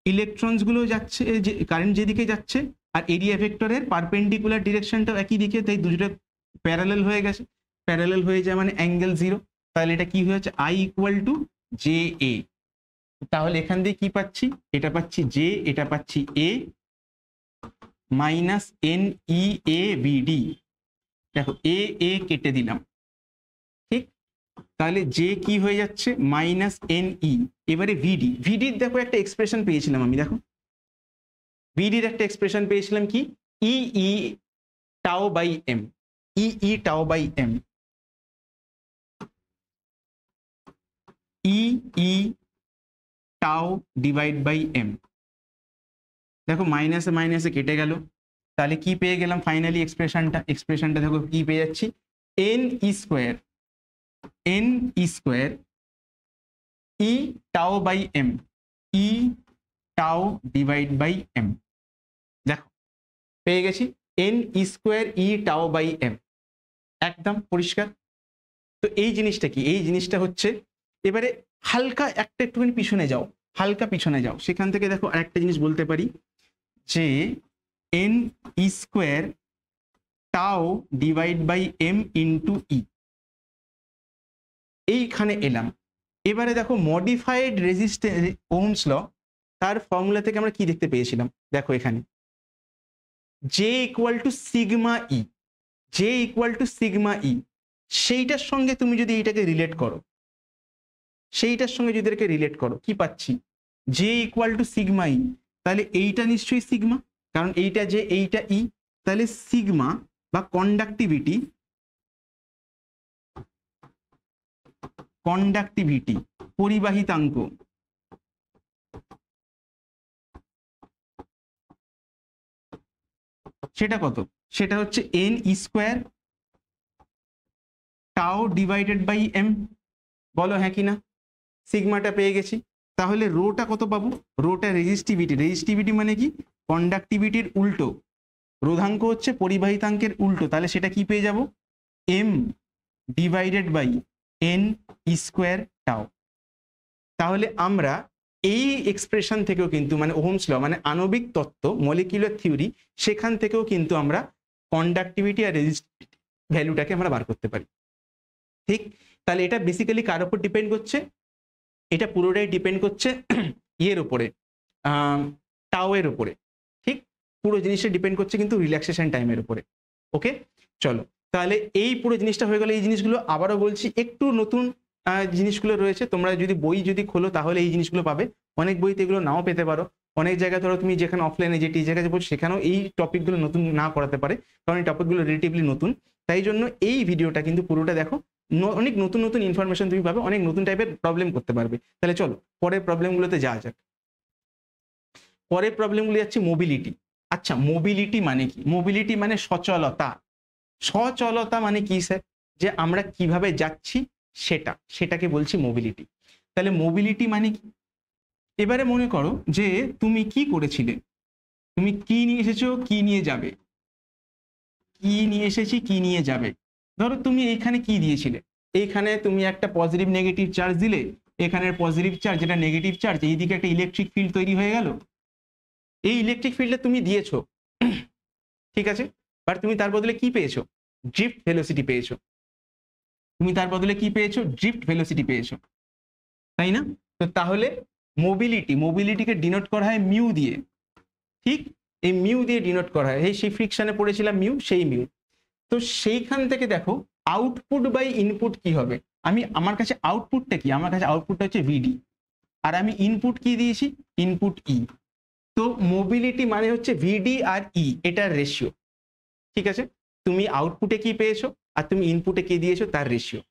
ইলেকট্রনস গুলো যাচ্ছে, যে কারেন্ট যেদিকে যাচ্ছে আর এরিয়া ভেক্টরের পারপেন্ডিকুলার ডিরেকশনটাও একই দিকে, তাই দুটো প্যারালাল হয়ে গেছে, প্যারালাল হয়ে যায় মানে অ্যাঙ্গেল 0, তাহলে এটা কি হয়েছে I = JA, তাহলে এখান দিয়ে কি পাচ্ছি, এটা পাচ্ছি J, এটা পাচ্ছি A -NeAVD, দেখো A কেটে দিলাম, ঠিক, তাহলে J কি হয়ে যাচ্ছে -NE, এবারে VD দেখো একটা এক্সপ্রেশন পেয়েছিলাম আমি, দেখো VD এর একটা এক্সপ্রেশন পেয়েছিলাম কি EE tau by m, EE tau by m, EE tau divide by m, দেখো মাইনাসে মাইনাসে কেটে গেল, তাহলে কি পেয়ে গেলাম ফাইনালি এক্সপ্রেশনটা দেখো কি পেয়ে যাচ্ছি NE square E tau by m, E tau divide by m, দেখো পেয়ে গেছি NE square E tau by m, একদম পরিষ্কার। তো এই জিনিসটা কি, এই জিনিসটা হচ্ছে, এবারে হালকা একটুখানি পিছনে যাও, সেখান থেকে দেখো আরেকটা জিনিস বলতে পারি যে NE square tau divide by m into E, এইখানে এলাম। এবারে দেখো মডিফাইড রেজিস্ট্যান্স ওহমস ল, তার ফর্মুলা থেকে আমরা কি দেখতে পেয়েছিলাম, দেখো এখানে J = সিগমা E, সেইটার সঙ্গে তুমি যদি এইটাকে রিলেট করো, কি পাচ্ছি J = সিগমা E, তাহলে এইটা নিশ্চয়ই সিগমা, কারণ এইটা J এইটা E, তাহলে সিগমা বা কন্ডাক্টিভিটি কন্ডাক্টিভিটি, পরিবাহিতাঙ্ক, সেটা কত? সেটা হচ্ছে এন স্কোয়ার টাও ডিভাইডেড বাই এম। বলো হ্যাঁ কি না? সিগমাটা পেয়ে গেছি। তাহলে রোটা কত পাবো? Rota resistivity. রেজিস্টিভিটি মানে কি? কন্ডাক্টিভিটির উল্টো। রোধাঙ্ক হচ্ছে পরিবাহিতাঙ্কের উল্টো, তাহলে সেটা কি পেয়ে যাব? M divided by N square tau. তাহলে আমরা এই এক্সপ্রেশন থেকেও কিন্তু মানে ওহমস ল মানে আণবিক তত্ত্ব, মলিকিউলার থিওরি, সেখান থেকেও কিন্তু আমরা কন্ডাক্টিভিটি আর রেজিস্টিভিটি ভ্যালুটাকে আমরা বার করতে পারি। ঠিক, তাহলে এটা বেসিক্যালি কার উপর ডিপেন্ড করছে? এটা পুরোটাই ডিপেন্ড করছে ইয়ের উপরে, টাও এর উপরে। ঠিক, পুরো জিনিসটা ডিপেন্ড করছে কিন্তু রিল্যাক্সেশন টাইমের উপরে। ওকে, চলো তাহলে এই পুরো জিনিসটা হয়ে গেল। এই জিনিসগুলো আবারও বলছি একটু নতুন জিনিসগুলো রয়েছে, তোমরা যদি বই যদি খোলো তাহলে এই জিনিসগুলো পাবে। অনেক বইতে এগুলো নাও পেতে পারো, অনেক জায়গায় ধরো তুমি যেখানে অফলাইনে যে টিচার কাছে বলছো সেখানেও এই টপিকগুলো নতুন না করাতে পারে, কারণ এই টপিকগুলো রিলেটিভলি নতুন। তাই জন্য এই ভিডিওটা কিন্তু পুরোটা দেখো, অনেক নতুন নতুন ইনফরমেশন তুমি পাবে, অনেক নতুন টাইপের প্রবলেম করতে পারবে। তাহলে চলো পরের প্রবলেমগুলোতে যাওয়া যাক। পরের প্রবলেমগুলো যাচ্ছে মোবিলিটি। আচ্ছা, মোবিলিটি মানে কি? মোবিলিটি মানে সচলতা। সচলতা মানে কি স্যার? যে আমরা কিভাবে যাচ্ছি সেটাকে বলছি মোবিলিটি। তাহলে মোবিলিটি মানে কি? এবারে মনে করো যে তুমি কি করেছিলে, তুমি কি নিয়ে এসেছো, কি নিয়ে যাবে, কি নিয়ে এসেছি, কি নিয়ে যাবে। ধরো তুমি এইখানে কি দিয়েছিলে, এইখানে তুমি একটা পজিটিভ নেগেটিভ চার্জ দিলে, এখানের পজিটিভ চার্জ যেটা নেগেটিভ চার্জ, এইদিকে একটা ইলেকট্রিক ফিল্ড তৈরি হয়ে গেল। এই ইলেকট্রিক ফিল্ডে তুমি দিয়েছো, ঠিক আছে, বাট তুমি তার বদলে কি পেয়েছো? ড্রিফট ভেলোসিটি পেয়েছো। তুমি তার বদলে কি পেয়েছো? ড্রিফট ভেলোসিটি পেয়েছো, তাই না? তো তাহলে মোবিলিটিকে ডিনোট করা হয় মিউ দিয়ে। ঠিক, এই মিউ দিয়ে ডিনোট করা হয়। এই সেই ফ্রিকশনে পড়েছিলাম মিউ, সেই মিউ। তো সেইখান থেকে দেখো আউটপুট বাই ইনপুট কি হবে। আমার কাছে আউটপুটটা কি? আমার কাছে আউটপুটটা হচ্ছে ভিডি, আর আমি ইনপুট কি দিয়েছি? ইনপুট ই। তো মোবিলিটি মানে হচ্ছে ভিডি আর ই, এটার রেশিও। ঠিক আছে, তুমি আউটপুটে কি পেয়েছো আর তুমি ইনপুটে কি দিয়েছো তার রেশিও।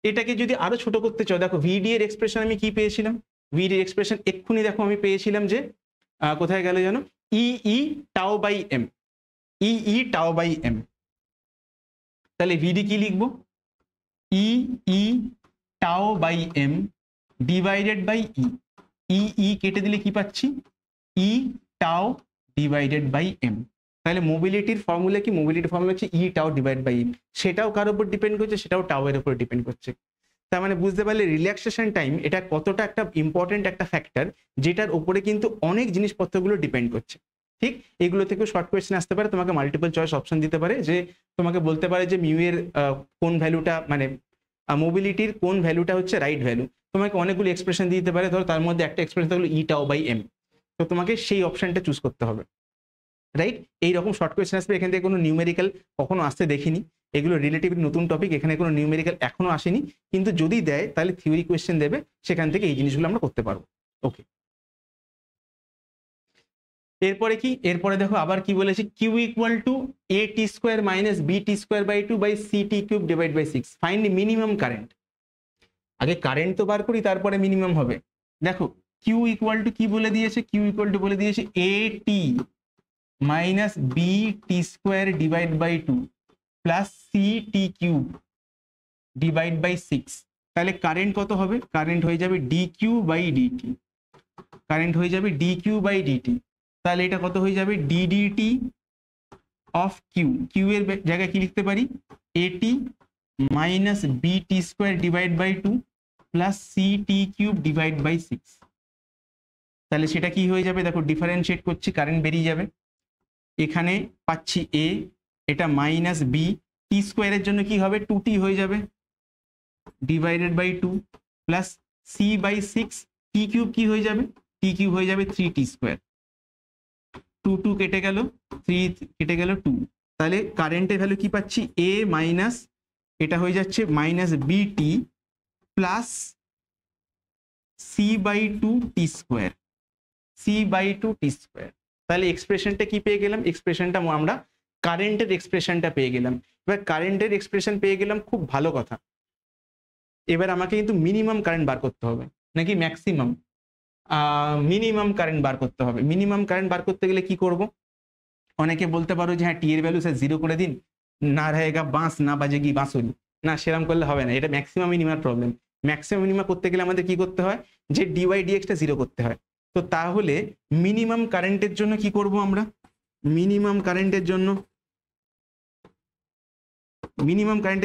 এটাকে যদি আরো ছোট করতে চাও, দেখো ভিডি এর এক্সপ্রেশন আমি কি পেয়েছিলাম? ভিডি এর এক্সপ্রেশন এক্ষুনি দেখো আমি পেয়েছিলাম যে কোথায় গেল জানো? ই tau by M, E tau by M. তাহলে ভিডি কি লিখবো? E tau by M divided by E কেটে দিলে কি পাচ্ছি? ই টাও ডিভাইডেড বাই এম। তাহলে মোবিলিটির ফর্মুলা কি? মোবিলিটির ফর্মুলা হচ্ছে ই টাও ডিভাইড বাই এম। সেটাও কার উপর ডিপেন্ড করছে? সেটাও টাও এর উপর ডিপেন্ড করছে। তার মানে বুঝতে পারলে রিল্যাক্সেশন টাইম এটা কতটা একটা ইম্পর্টেন্ট একটা ফ্যাক্টর, যেটার উপরে কিন্তু অনেক জিনিসপত্রগুলো ডিপেন্ড করছে। ঠিক, এগুলো থেকে শর্ট কোয়েশ্চেন আসতে পারে, তোমাকে মাল্টিপল চয়েস অপশন দিতে পারে, যে তোমাকে বলতে পারে যে মিউ এর কোন ভ্যালুটা মানে মোবিলিটির কোন ভ্যালুটা হচ্ছে রাইট ভ্যালু। তোমাকে অনেকগুলো এক্সপ্রেশন দিতে পারে, ধরো তার মধ্যে একটা এক্সপ্রেশন থাকলো ই টাও বাই এম, তো তোমাকে সেই অপশনটা চুজ করতে হবে। রাইট, এইরকম শর্ট কোয়েশ্চেন আসবে। এখান থেকে কোনো নিউমেরিক্যাল কখনো আসতে দেখিনি, এগুলো রিলেটিভলি নতুন টপিক, এখানে কোনো নিউমেরিক্যাল এখনো আসেনি, কিন্তু যদি দেয় তাহলে থিওরি কোয়েশ্চেন দেবে, সেখান থেকে এই জিনিসগুলো আমরা করতে পারবো। ওকে, এরপরে কি? এরপরে দেখো আবার কি বলেছে, Q equal to A T square minus B T square by 2 by C T cube divide by 6, find minimum current. আগে কারেন্ট তো বার করি, তারপরে মিনিমাম হবে। দেখো কিউ ইকুয়াল টু কি বলে দিয়েছে? কিউ ইকুয়াল টু বলে দিয়েছে A T minus B T square divide by 2 plus C T cube divide by 6। তাহলে কারেন্ট কত হবে? কারেন্ট হয়ে যাবে D Q by D T, current হয়ে যাবে ডি কিউ বাই ডিটি। তাহলে এটা কত হয়ে যাবে? ডিডিটি অফ কিউ, কিউ এর জায়গায় কি লিখতে পারি? A T minus B T square divide by 2 plus C T cube divide by 6। তাহলে সেটা কি হয়ে যাবে? দেখো ডিফারেন্সিয়েট করছি, কারেন্ট বেরিয়ে যাবে। এখানে পাচ্ছি এ, এটা মাইনাস বি, টি স্কোয়ারের জন্য কি হবে? 2t হয়ে যাবে divided by 2 plus C by 6, T cube কি হয়ে যাবে? টি কিউব হয়ে যাবে 3t স্কোয়ার। 2 কেটে গেল, 3 কেটে গেল 2। তাহলে কারেন্টের ভ্যালু কি পাচ্ছি? এ মাইনাস এটা হয়ে যাচ্ছে minus B T plus C by 2 T square, C by 2 T square. তাহলে এক্সপ্রেশনটা কি পেয়ে গেলাম? এক্সপ্রেশনটা আমরা কারেন্টের এক্সপ্রেশনটা পেয়ে গেলাম। এবার কারেন্টের এক্সপ্রেশন পেয়ে গেলাম, খুব ভালো কথা। এবার আমাকে কিন্তু মিনিমাম কারেন্ট বার করতে হবে নাকি ম্যাক্সিমাম? মিনিমাম কারেন্ট বার করতে হবে। মিনিমাম কারেন্ট বার করতে গেলে কি করব? অনেকে বলতে পারো যে হ্যাঁ টি এর ভ্যালু স্যার 0 করে দিন, না रहेगा বাঁশ না বাজেগি বাঁশুরি। না, সেরকম করলে হবে না, এটা ম্যাক্সিমাম মিনিমার প্রবলেম। ম্যাক্সিমাম মিনিমা করতে গেলে আমাদের কি করতে হয়, যে ডিওয়াই ডিএক্সটা 0 করতে হয়। তো তাহলে মিনিমাম কারেন্টের জন্য কি করব আমরা? মিনিমাম কারেন্টের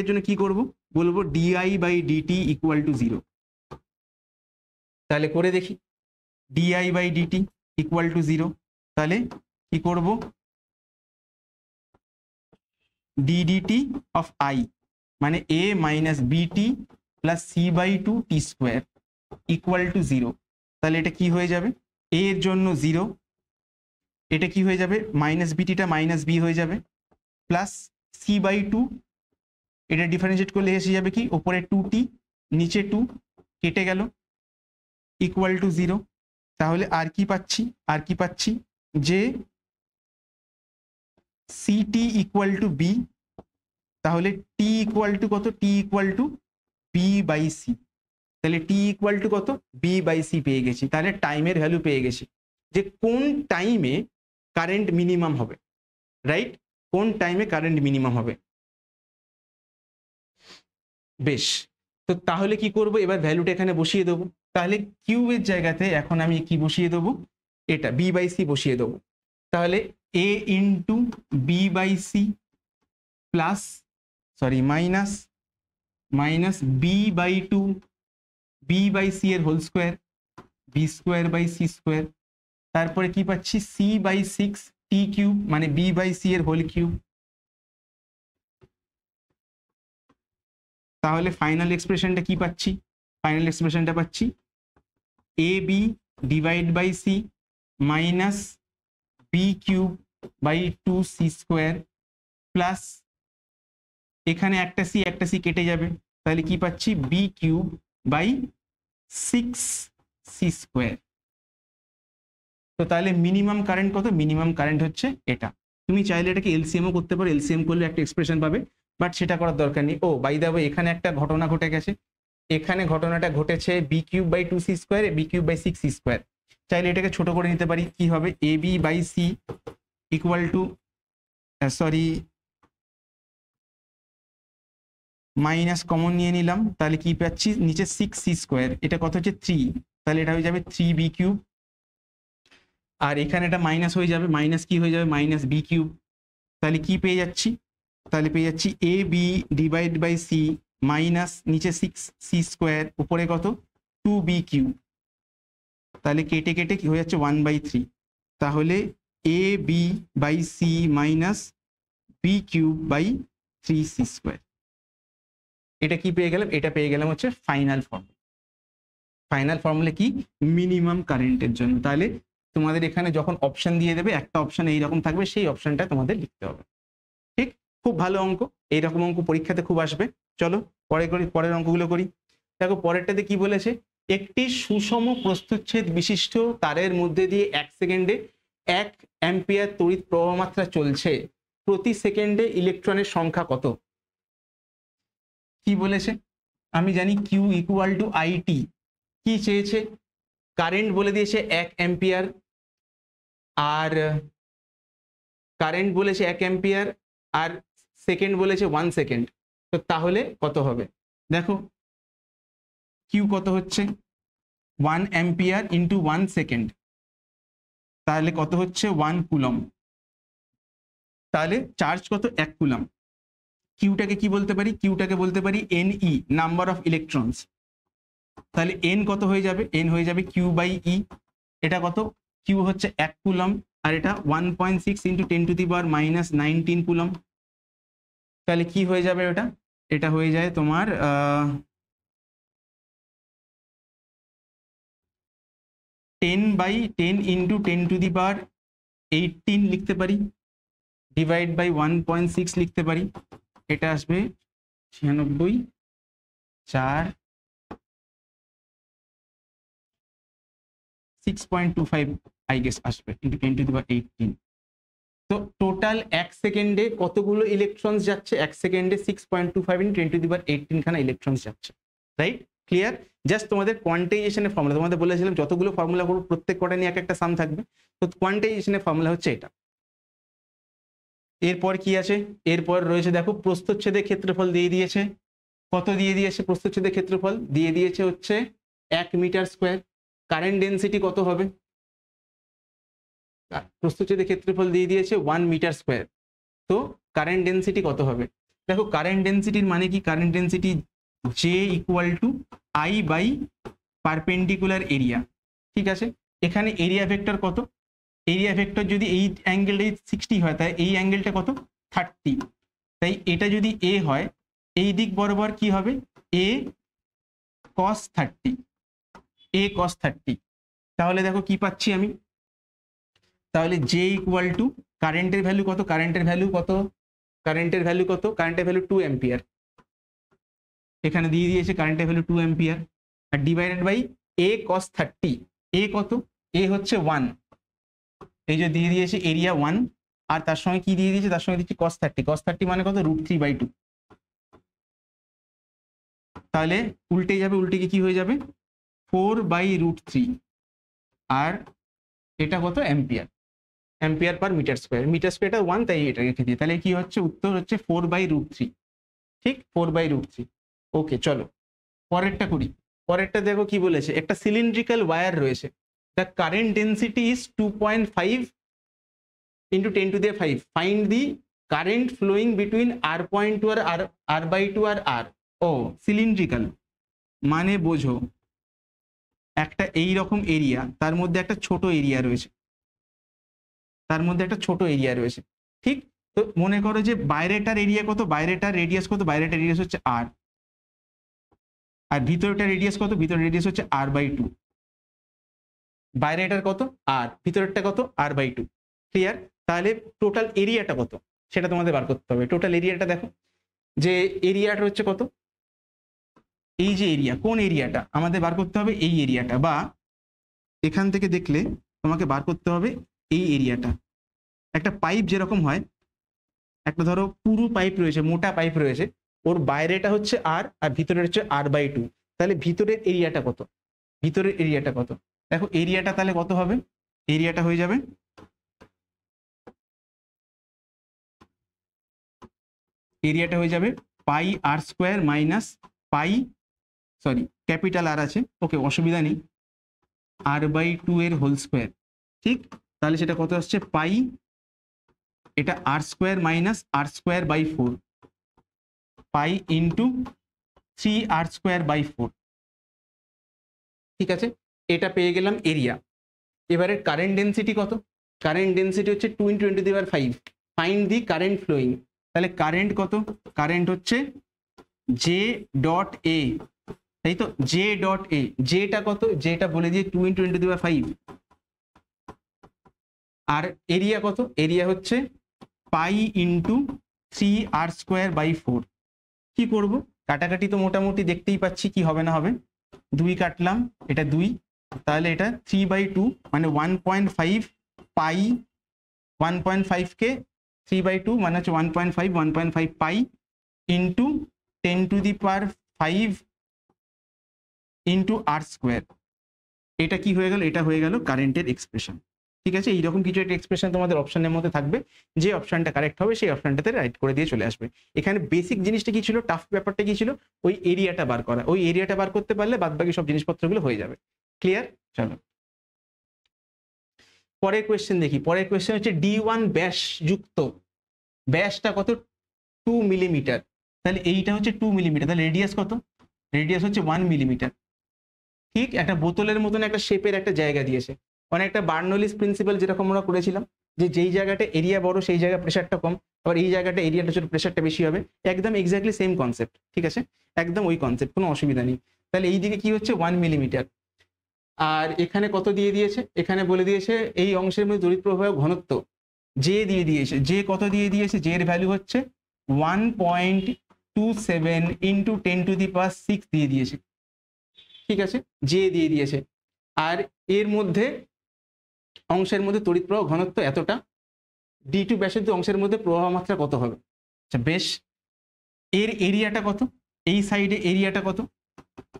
জন্য কি করব? বলবো d I by dt equal to 0। তাহলে করে দেখি, d I by dt equal to 0। তাহলে কি করব? ডিডিটি অফ আই মানে A minus B T plus C by 2 T square equal to 0। তাহলে এটা কি হয়ে যাবে? এ এর জন্য 0, এটা কি হয়ে যাবে? মাইনাস বিটিটা মাইনাস বি হয়ে যাবে, প্লাস সি বাই 2, এটা ডিফারেন্সিয়েট করলে এসে যাবে কি, ওপরে 2t নিচে 2 কেটে গেল, ইকুয়াল টু 0। তাহলে আর কি পাচ্ছি? যে সিটি ইকুয়াল টু বি। তাহলে টি ইকুয়াল টু কত? T equal to B by C. তাহলে টি ইকুয়াল টু কত? বি বাই সি পেয়ে গেছি। তাহলে টাইমের ভ্যালু পেয়ে গেছি, যে কোন টাইমে কারেন্ট মিনিমাম হবে, রাইট? কোন টাইমে কারেন্ট মিনিমাম হবে। বেশ, তো তাহলে কি করব? এবার ভ্যালুটা এখানে বসিয়ে দেবো। তাহলে কিউ এর জায়গাতে এখন আমি কি বসিয়ে দেবো? এটা বি বাই সি বসিয়ে দেবো। তাহলে A into B by C plus minus B by 2 B by C এর whole square, B square by C square. তারপরে কি পাচ্ছি? সি বাই 6 টি কিউব মানে বি বাই সি এর হোল কিউব। তাহলে ফাইনাল এক্সপ্রেশনটা কি পাচ্ছি? ফাইনাল এক্সপ্রেশনটা পাচ্ছি A B divide by C minus B cube by 2 C square plus এখানে একটা সি কেটে যাবে, তাহলে কি পাচ্ছি? B cube by 6 C square. তো তাহলে মিনিমাম কারেন্ট কত? মিনিমাম কারেন্ট হচ্ছে এটা। তুমি চাইলে এটাকে এলসিএমও করতে পারো, এলসিএম করলে একটা এক্সপ্রেশন পাবে, বাট সেটা করার দরকার নেই। ও বাই দ্য ওয়ে, এখানে একটা ঘটনা ঘটে গেছে। এখানে ঘটনাটা ঘটেছে B cube by 2 C square, B cube by 6 C square. চাইলে এটাকে ছোট করে নিতে পারি, কি হবে? A B by C equal to minus common নিয়ে নিলাম, তাহলে কি পাচ্ছি? নিচে 6 সি স্কোয়ার, এটা কত হচ্ছে? 3, তাহলে এটা হয়ে যাবে 3 বি কিউব। আর এখানে এটা মাইনাস হয়ে যাবে, মাইনাস কি হয়ে যাবে? Minus B cube. তাহলে কি পেয়ে যাচ্ছি? তাহলে পেয়ে যাচ্ছি A B divide by C minus নিচে 6 সি স্কোয়ার, উপরে কত? 2 বি কিউব। তাহলে কেটে কেটে কি হয়ে যাচ্ছে? 1/3। তাহলে A B by C minus B cube by 3 C square. এটা কি পেয়ে গেলাম? এটা পেয়ে গেলাম হচ্ছে ফাইনাল ফর্মুলা। ফাইনাল ফর্মুলা কি? মিনিমাম কারেন্টের জন্য। তাহলে তোমাদের এখানে যখন অপশন দিয়ে দেবে, একটা অপশন এইরকম থাকবে, সেই অপশনটা তোমাদের লিখতে হবে। ঠিক, খুব ভালো অঙ্ক। এইরকম অঙ্ক পরীক্ষাতে খুব আসবে। চলো পরের অঙ্কগুলো করি। দেখো পরেরটাতে কি বলেছে? একটি সুষম প্রস্থচ্ছেদ বিশিষ্ট তারের মধ্যে দিয়ে 1 সেকেন্ডে 1 অ্যাম্পিয়ার তড়িৎ প্রবাহ মাত্রা চলছে, প্রতি সেকেন্ডে ইলেকট্রনের সংখ্যা কত? কি বলেছে? আমি জানি কিউ ইকুয়াল টু আইটি। কি চেয়েছে? কারেন্ট বলে দিয়েছে 1 অ্যাম্পিয়ার, আর কারেন্ট বলেছে 1 অ্যাম্পিয়ার, আর সেকেন্ড বলেছে 1 সেকেন্ড। তো তাহলে কত হবে? দেখো কিউ কত হচ্ছে? 1 অ্যাম্পিয়ার ইন্টু 1 সেকেন্ড, তাহলে কত হচ্ছে? 1 কুলম। তাহলে চার্জ কত? 1 কুলম। কিউটাকে কি বলতে পারি? কিউটাকে বলতে পারি এনই, নাম্বার অফ ইলেকট্রনস। তাহলে এন কত হয়ে যাবে? এন হয়ে যাবে কিউ বাই ই। এটা কত? কিউ হচ্ছে 1 কুলম, আর এটা 1.6 ইন্টু 10⁻⁻19 কুলম। তাহলে কি হয়ে যাবে ওটা? এটা হয়ে যায় তোমার 10/10 ইন্টু 10⁻18 লিখতে পারি, ডিভাইড বাই 1.6 লিখতে পারি। এটা আসবে 96 4 6.25 আই গেস আসবে, ইন্টু 10⁻18। তো টোটাল 1 সেকেন্ডে কতগুলো ইলেকট্রনস যাচ্ছে? 1 সেকেন্ডে 6.25 ইন্টু 10⁻18 খানা ইলেকট্রনস যাচ্ছে, রাইট? ক্লিয়ার? জাস্ট তোমাদের কোয়ান্টাইজেশনের ফর্মুলা, তোমাদের বলেছিলাম যতগুলো ফর্মুলা করবো প্রত্যেক কটা নিয়ে একটা সাম থাকবে, তো কোয়ান্টাইজেশনের ফর্মুলা হচ্ছে এটা। এরপর কি আছে? এরপর রয়েছে দেখো প্রস্থচ্ছেদের ক্ষেত্রফল দিয়ে দিয়েছে। কত দিয়ে দিয়েছে প্রস্থচ্ছেদের ক্ষেত্রফল? দিয়ে দিয়েছে হচ্ছে 1 মিটার স্কোয়ার। কারেন্ট ডেন্সিটি কত হবে? প্রস্থচ্ছেদের ক্ষেত্রফল দিয়ে দিয়েছে 1 মিটার স্কোয়ার। তো কারেন্ট ডেন্সিটি কত হবে? দেখো কারেন্ট ডেন্সিটির মানে কি? Current density J equal to I by perpendicular area. ঠিক আছে, এখানে এরিয়া ভেক্টর কত? এরিয়া ভেক্টর যদি এই অ্যাঙ্গেলটা 60 হয়, তাই এই অ্যাঙ্গেলটা কত? 30। তাই এটা যদি এ হয়, এই দিক বরাবর কি হবে? এ কস 30, এ কস 30। তাহলে দেখো কি পাচ্ছি আমি? তাহলে জে ইকুয়াল টু কারেন্টের ভ্যালু কত? কারেন্টের ভ্যালু কত? কারেন্টের ভ্যালু কত? কারেন্টের ভ্যালু 2 অ্যাম্পিয়ার। এখানে দিয়ে দিয়েছে কারেন্টের ভ্যালু 2 অ্যাম্পিয়ার, আর divided by A cos 30। A কত? এ হচ্ছে 1। এই যে দিয়ে দিয়েছে এরিয়া 1, আর তার সঙ্গে কি দিয়ে দিয়েছে? তার সঙ্গে দিচ্ছি cos 30। cos 30 মানে কত? √3/2। তাহলে উল্টে যাবে, উল্টে কি হয়ে যাবে? 4/√3। আর এটা কত? Ampere, ampere per metre square. Metre স্কোয়ারটা 1, তাই এটা রেখে দিই। তাহলে কি হচ্ছে? উত্তর হচ্ছে 4/√3। ঠিক, 4/√3। ওকে, চলো পরেরটা করি। পরেরটা দেখো কি বলেছে? একটা সিলিন্ড্রিক্যাল ওয়্যার রয়েছে। The current density is 2.5 into 10⁵. Find the current flowing between R.2 আর R/2 আর R. ও সিলিন্ড্রিক্যাল মানে বোঝো একটা এই রকম এরিয়া, তার মধ্যে একটা ছোট এরিয়া রয়েছে, তার মধ্যে একটা ছোট এরিয়া রয়েছে। ঠিক, তো মনে করো যে বাইরেটার এরিয়া কত? বাইরেটার রেডিয়াস কত? বাইরেটার রেডিয়াস হচ্ছে R, আর ভিতরটার রেডিয়াস কত? ভিতরের রেডিয়াস হচ্ছে R/2। বাইরেটার কত? R, ভিতরেরটা কত? R/2। ক্লিয়ার? তাহলে টোটাল এরিয়াটা কত সেটা তোমাদের বার করতে হবে। টোটাল এরিয়াটা দেখো, যে এরিয়াটা হচ্ছে কত? এই যে এরিয়া, কোন এরিয়াটা আমাদের বার করতে হবে? এই এরিয়াটা, বা এখান থেকে দেখলে তোমাকে বার করতে হবে এই এরিয়াটা। একটা পাইপ যেরকম হয়, একটা ধরো পুরো পাইপ রয়েছে, মোটা পাইপ রয়েছে, ওর বাইরেটা হচ্ছে R আর ভিতরের হচ্ছে R/2। তাহলে ভিতরের এরিয়াটা কত? ভিতরের এরিয়াটা কত? দেখো এরিয়াটা তাহলে কত হবে? এরিয়াটা হয়ে যাবে πr² minus pi, sorry capital R আছে, ওকে অসুবিধা নেই, R/2 এর হোল স্কোয়ার। ঠিক, তাহলে সেটা কত আসছে? পাই, এটা R² minus R²/4, pi into 3R²/4। ঠিক আছে, এটা পেয়ে গেলাম এরিয়া। এবারে কারেন্ট ডেন্সিটি কত? কারেন্ট ডেন্সিটি হচ্ছে 2 × 10⁵. Find the current flowing. তাহলে কারেন্ট কত? কারেন্ট হচ্ছে J.A, তাই তো? J.A, জেটা কত? জেটা বলে দিয়ে 2 × 10⁵। আর এরিয়া কত? এরিয়া হচ্ছে পাই ইন্টু 3R²/4। কি করব? কাটাকাটি তো মোটামুটি দেখতেই পাচ্ছি কি হবে না হবে। 2 কাটলাম, এটা 2, তাহলে এটা 3/2 মানে 1.5 পাই, 1.5 কে 3/2 মানে হচ্ছে 1.5 পাই ইন্টু 10⁵ ইন্টু R²। এটা কি হয়ে গেল? এটা হয়ে গেল কারেন্টের এক্সপ্রেশন। ঠিক আছে, এইরকম কিছু একটা এক্সপ্রেশন তোমাদের অপশনের মধ্যে থাকবে, যে অপশনটা কারেক্ট হবে সেই অপশনটাতে রাইট করে দিয়ে চলে আসবে। এখানে বেসিক জিনিসটা কি ছিল? টাফ ব্যাপারটা কি ছিল? ওই এরিয়াটা বার করা। ওই এরিয়াটা বার করতে পারলে বাদবাকি সব জিনিসপত্রগুলো হয়ে যাবে। ক্লিয়ার? চলো পরের কোয়েশ্চেন দেখি। পরের কোয়েশ্চেন হচ্ছে D1 ব্যাস যুক্ত, ব্যাসটা কত? 2 মিলিমিটার। তাহলে এইটা হচ্ছে 2 মিলিমিটার, তাহলে রেডিয়াস কত? রেডিয়াস হচ্ছে 1 মিলিমিটার। ঠিক, একটা বোতলের মতন একটা শেপের একটা জায়গা দিয়েছে, অনেকটা বার্নৌলিস প্রিন্সিপাল যেরকম আমরা করেছিলাম, যে যেই জায়গাটা এরিয়া বড় সেই জায়গায় প্রেশারটা কম, আবার এই জায়গাটা এরিয়াটা ছোট প্রেশারটা বেশি হবে। একদম এক্স্যাক্টলি সেম কনসেপ্ট। ঠিক আছে, একদম ওই কনসেপ্ট, কোনো অসুবিধা নেই। তাহলে এই দিকে কি হচ্ছে? 1 মিলিমিটার। আর এখানে কত দিয়ে দিয়েছে? এখানে বলে দিয়েছে এই অংশের মধ্যে তড়িৎ প্রবাহ ঘনত্ব জে দিয়ে দিয়েছে। জে কত দিয়ে দিয়েছে? জে এর ভ্যালু হচ্ছে 1.27 ইন্টু 10⁶ দিয়ে দিয়েছে। ঠিক আছে, জে দিয়ে দিয়েছে। আর এর মধ্যে অংশের মধ্যে তড়িৎ প্রবাহ ঘনত্ব এতটা, D2 ব্যাসার্ধ অংশের মধ্যে প্রবাহ মাত্রা কত হবে? আচ্ছা বেশ, এর এরিয়াটা কত? এই সাইডে এরিয়াটা কত?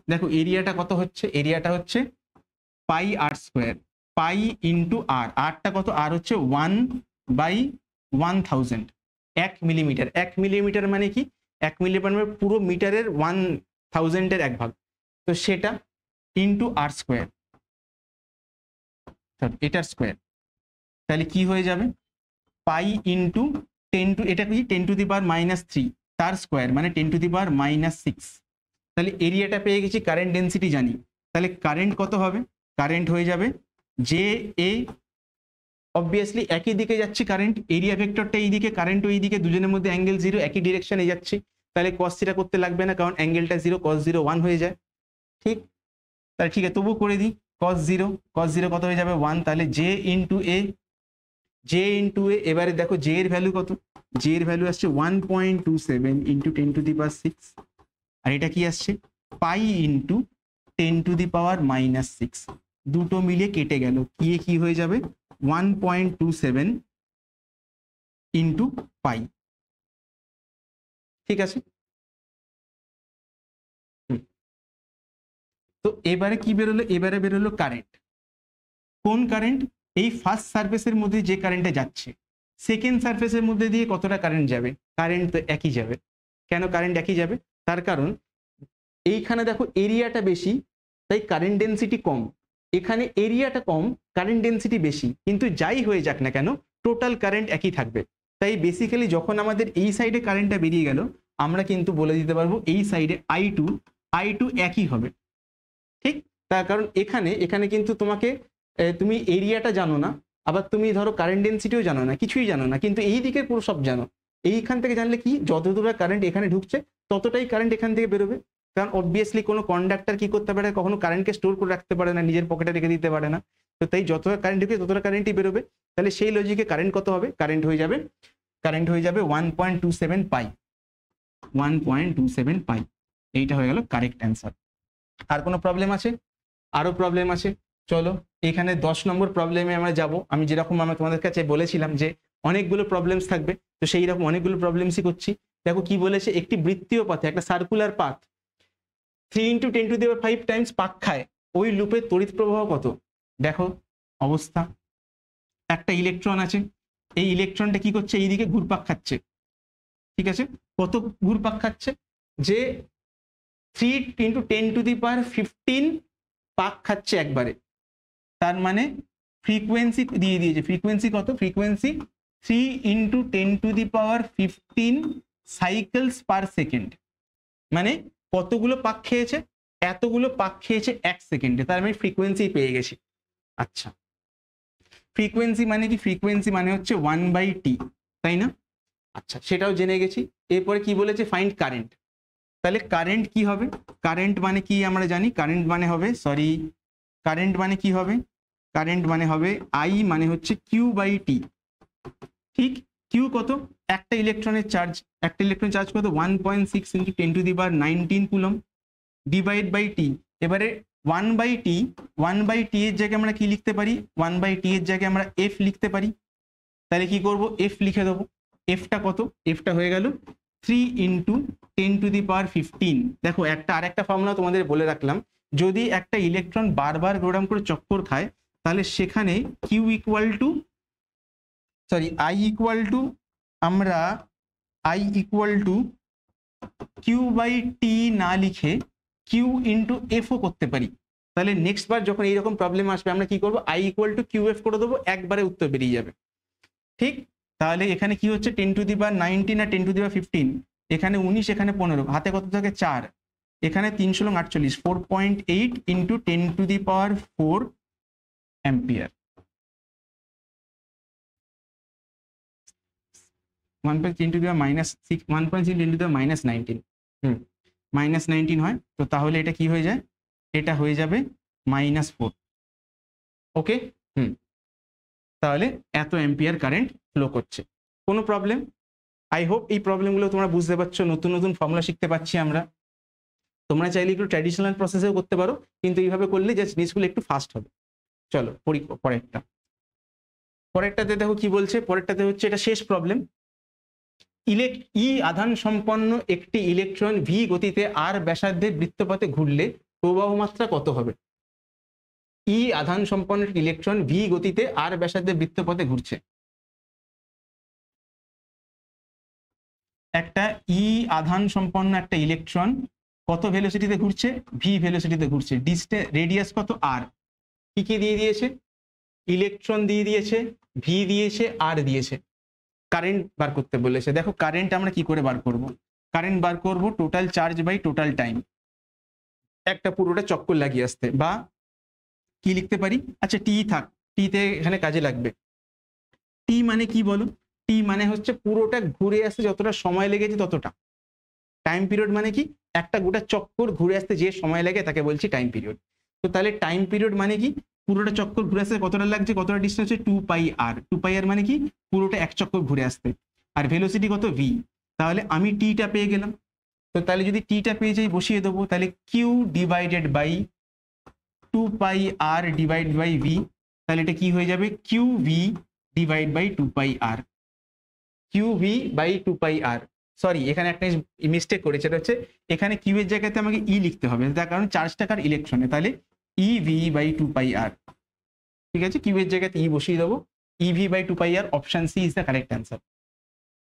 দেখো এরিয়াটা কত হচ্ছে, এরিয়াটা হচ্ছে পাই আর স্কোয়ার, পাই ইন্টু আর, আরটা কত, আর হচ্ছে 1/1000, 1 মিলিমিটার। 1 মিলিমিটার মানে কি, 1 মিলিমিটার মানে পুরো মিটারের 1000-এর 1 ভাগ, তো সেটা ইন্টু আর স্কোয়ার, এটার স্কোয়ার, তাহলে কি হয়ে যাবে, পাই ইন্টু 10 টু, এটা কি 10⁻³ তার স্কোয়ার মানে 10⁻⁻6। তাহলে এরিয়াটা পেয়ে গেছি, কারেন্ট ডেন্সিটি জানি, তাহলে কারেন্ট কত হবে, কারেন্ট হয়ে যাবে জে এ, অবভিয়াসলি একই দিকে যাচ্ছি কারেন্ট, এরিয়া ভেক্টরটা এই দিকে, কারেন্ট ওই দিকে, দুজনের মধ্যে অ্যাঙ্গেল 0, একই ডিরেকশনে যাচ্ছি, তাহলে কস থিটা করতে লাগবে না, কারণ অ্যাঙ্গেলটা 0, cos 0 1 হয়ে যায়। ঠিক, তাহলে ঠিক আছে, তবু করে দিই, cos 0 কত হয়ে যাবে 1, তাহলে জে ইন্টু এ, জে ইন্টু এ, এবারে দেখো জে এর ভ্যালু কত, জে এর ভ্যালু আসছে 1.27 ইন্টু 10⁻6, আর এটা কি আসছে পাই ইন্টু 10⁻⁻6, দুটো মিলিয়ে কেটে গেল, কি হয়ে যাবে 1.27 ইন্টু পাই। ঠিক আছে, তো এবারে কি বেরোলো, এবারে বেরোলো কারেন্ট। কোন কারেন্ট, এই ফার্স্ট সারফেসের মধ্যে যে কারেন্টটা যাচ্ছে, সেকেন্ড সারফেসের মধ্যে দিয়ে কতটা কারেন্ট যাবে, কারেন্ট তো একই যাবে। কেন কারেন্ট একই যাবে, তার কারণ এইখানে দেখো এরিয়াটা বেশি, তাই কারেন্ট ডেন্সিটি কম, এখানে এরিয়াটা কম, কারেন্ট ডেন্সিটি বেশি, কিন্তু যাই হয়ে যাক না কেন টোটাল কারেন্ট একই থাকবে। তাই বেসিক্যালি যখন আমাদের এই সাইডে কারেন্টটা বেরিয়ে গেল, আমরা কিন্তু বলে দিতে পারবো এই সাইডে I2 একই হবে। ঠিক, তার কারণ এখানে কিন্তু তোমাকে তুমি এরিয়াটা জানো না, আবার তুমি ধরো কারেন্ট ডেন্সিটিও জানো না, কিছুই জানো না, কিন্তু এই দিকে পুরো সব জানো। এইখান থেকে জানলে কি, যতদূর কারেন্ট এখানে ঢুকছে ততটাই কারেন্ট এখান থেকে বেরোবে, কারণ অবভিয়াসলি কোনো কন্ডাক্টর কি করতে পারে, কখনো কারেন্টকে স্টোর করে রাখতে পারে না, নিজের পকেটে রেখে দিতে পারে না, তো তাই যতটা কারেন্ট ঢুকে ততটা কারেন্টই বেরোবে। তাহলে সেই লজিকে কারেন্ট কত হবে, কারেন্ট হয়ে যাবে 1.27 পাই, 1.27 পাই, এইটা হয়ে গেল কারেক্ট অ্যান্সার। আর কোনো প্রবলেম আছে, আরো প্রবলেম আছে, চলো এখানে 10 নম্বর প্রবলেমে আমরা যাব। আমি যেরকম আমরা তোমাদের কাছে বলেছিলাম যে অনেকগুলো প্রবলেমস থাকবে, তো সেই রকম অনেকগুলো প্রবলেমসই করছি। দেখো কি বলেছে, একটি বৃত্তীয় পথে, একটা সার্কুলার পাথ 3 × 10⁵ টাইমস পাক খায়, ওই লুপের তড়িৎ প্রবাহ কত। দেখো অবস্থা, একটা ইলেকট্রন আছে, এই ইলেকট্রনটা কি করছে, এইদিকে ঘুরপাক খাচ্ছে, ঠিক আছে, কত ঘুরপাক খাচ্ছে, যে 3 × 10⁻15 পাক খাচ্ছে একবারে, তার মানে ফ্রিকোয়েন্সি দিয়ে দিয়েছে, ফ্রিকোয়েন্সি কত, ফ্রিকোয়েন্সি 3 × 10⁻15 সাইকেলস পার সেকেন্ড, মানে কতগুলো পাক খেয়েছে, এতগুলো পাক খেয়েছে 1 সেকেন্ডে, তার মানে ফ্রিকোয়েন্সি পেয়ে গেছি। আচ্ছা, ফ্রিকোয়েন্সি মানে কি, ফ্রিকোয়েন্সি মানে হচ্ছে 1/t, তাই না? আচ্ছা, সেটাও জেনে গেছি। এরপরে কি বলেছে, ফাইন্ড কারেন্ট। তাহলে কারেন্ট কি হবে, কারেন্ট মানে কি আমরা জানি, কারেন্ট মানে হবে, কারেন্ট মানে কি হবে, কারেন্ট মানে হবে I মানে হচ্ছে Q/T। ঠিক, কিউ কত, একটা ইলেকট্রনের চার্জ, একটা ইলেকট্রন চার্জ কত 1.6 × 10⁻19 কুলম, ডিভাইড বাই টি। এবারে 1/t এর জায়গায় আমরা কি লিখতে পারি, 1/t এর জায়গায় আমরা f লিখতে পারি। তাহলে কি করব, f লিখে দেবো। fটা কত, fটা হয়ে গেল 3 × 10⁻15। দেখো আরেকটা ফর্মুলা তোমাদের বলে রাখলাম, যদি একটা ইলেকট্রন বারবার গোড়াম করে চক্কর খায়, তাহলে সেখানে আমরা I = Q/T না লিখে Q × F ও করতে পারি। তাহলে নেক্সট বার যখন এইরকম প্রবলেম আসবে, আমরা কি করব, I = QF করে দেবো, একবারে উত্তর বেরিয়ে যাবে। ঠিক, তাহলে এখানে কি হচ্ছে 10⁻19 আর 10⁻15, এখানে 19, এখানে 15, হাতে কত থাকে 4, এখানে 3 × 48, 4.8 × 10⁴ অ্যাম্পিয়ার। 1.6 × 10⁻19 -19 হয়, তো তাহলে এটা কি হয়ে যায়, এটা হয়ে যাবে -4। ওকে, তাহলে এত অ্যাম্পিয়ার কারেন্ট ফ্লো করছে। কোনো প্রবলেম? আই হোপ এই প্রবলেমগুলো তোমরা বুঝতে পারছো, নতুন নতুন ফর্মুলা শিখতে পাচ্ছি আমরা। তোমরা চাইলে একটু ট্র্যাডিশনাল প্রসেসেও করতে পারো, কিন্তু এইভাবে করলে যে জিনিসগুলো একটু ফাস্ট হবে। চলো পরেরটাতে দেখো কি বলছে, পরেরটাতে হচ্ছে এটা শেষ প্রবলেম। আধান সম্পন্ন একটি ইলেকট্রন v গতিতে r ব্যাসার্ধে বৃত্তপথে ঘুরলে প্রবাহ মাত্রা কত হবে? ই আধান সম্পন্ন ইলেকট্রন ভি গতিতে আর ব্যাসার্ধে বৃত্তপথে ঘুরছে। একটা ই আধান সম্পন্ন একটা ইলেকট্রন কত ভেলোসিটিতে ঘুরছে? ভি ভেলোসিটিতে ঘুরছে। রেডিয়াস কত? আর। কি কি দিয়ে দিয়েছে? ইলেকট্রন দিয়ে দিয়েছে, ভি দিয়েছে, আর দিয়েছে। কারেন্ট বার করতে বলেছে। দেখো কারেন্ট আমরা কি করে বার করব? কারেন্ট বার করব total charge by total time, একটা পুরোটা চক্কর লাগিয়ে আসতে। বা কি লিখতে পারি? আচ্ছা টি থাক, টিতে এখানে কাজে লাগবে। টি মানে কি বলো? টি মানে হচ্ছে পুরোটা ঘুরে আসতে যতটা সময় লেগেছে ততটা। টাইম পিরিয়ড মানে কি? একটা গোটা চক্কর ঘুরে আসতে যে সময় লাগে তাকে বলছি টাইম পিরিয়ড। তো তাহলে টাইম পিরিয়ড মানে কি? পুরোটা চক্কর ঘুরে আসতে কতটা লাগছে, কতটা ডিস্টেন্স হচ্ছে 2πr। 2πr মানে কি? পুরোটা এক চক্কর ঘুরে আসতে। আর ভেলোসিটি কত? ভি। তাহলে আমি টিটা পেয়ে গেলাম। তো তাহলে যদি টিটা পেয়ে যাই বসিয়ে দেবো, তাহলে Q divided by 2πr divide by V. তাহলে এটা কি হয়ে যাবে? Q V divide by 2πr। Q V by 2πr। Sorry, এখানে একটা মিস্টেক করেছে, এটা হচ্ছে এখানে কিউ এর জায়গাতে আমাকে ই লিখতে হবে, তার কারণ চার্জ টাকার ইলেকট্রনে। তাহলে ই ভি বাই 2πr। ঠিক আছে, কিউ এর জায়গাতে ই বসিয়ে দেবো। E V by 2πr, option C is the correct answer.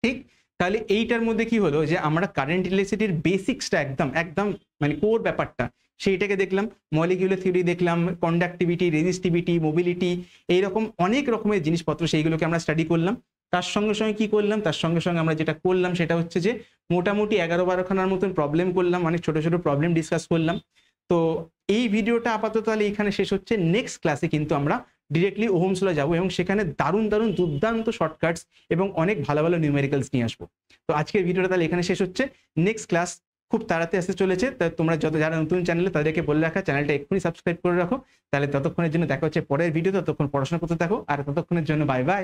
ঠিক, তাহলে এইটার মধ্যে কি হলো যে আমরা কারেন্ট ইলেকট্রিসিটির বেসিক্সটা একদম একদম মানে কোর ব্যাপারটা সেইটাকে দেখলাম। মলিকিউলার থিওরি দেখলাম, কন্ডাক্টিভিটি, রেজিস্টিভিটি, মোবিলিটি, এইরকম অনেক রকমের জিনিসপত্র সেইগুলোকে আমরা স্টাডি করলাম। তার সঙ্গে সঙ্গে কি করলাম? তার সঙ্গে সঙ্গে আমরা যেটা করলাম সেটা হচ্ছে যে মোটামুটি 11-12খানার মতন প্রবলেম করলাম, অনেক ছোট ছোট প্রবলেম ডিসকাস করলাম। তো এই ভিডিওটা আপাতত তাহলে এখানে শেষ হচ্ছে। নেক্সট ক্লাসে কিন্তু আমরা ডিরেক্টলি ওহমস ল যাবো এবং সেখানে দারুণ দারুণ দুর্দান্ত শর্টকাটস এবং অনেক ভালো ভালো নিউমেরিক্যালস নিয়ে আসবো। তো আজকের ভিডিওটা তাহলে এখানে শেষ হচ্ছে। নেক্সট ক্লাস খুব তাড়াতাড়ি আসতে চলেছে। তাই তোমরা যারা নতুন চ্যানেলে তাদেরকে বলে রাখা, চ্যানেলটা এক্ষুনি সাবস্ক্রাইব করে রাখো। তাহলে ততক্ষণের জন্য দেখা হচ্ছে পরের ভিডিও। ততক্ষণ পড়াশোনা করতে থাকো, আর ততক্ষণের জন্য বাই বাই।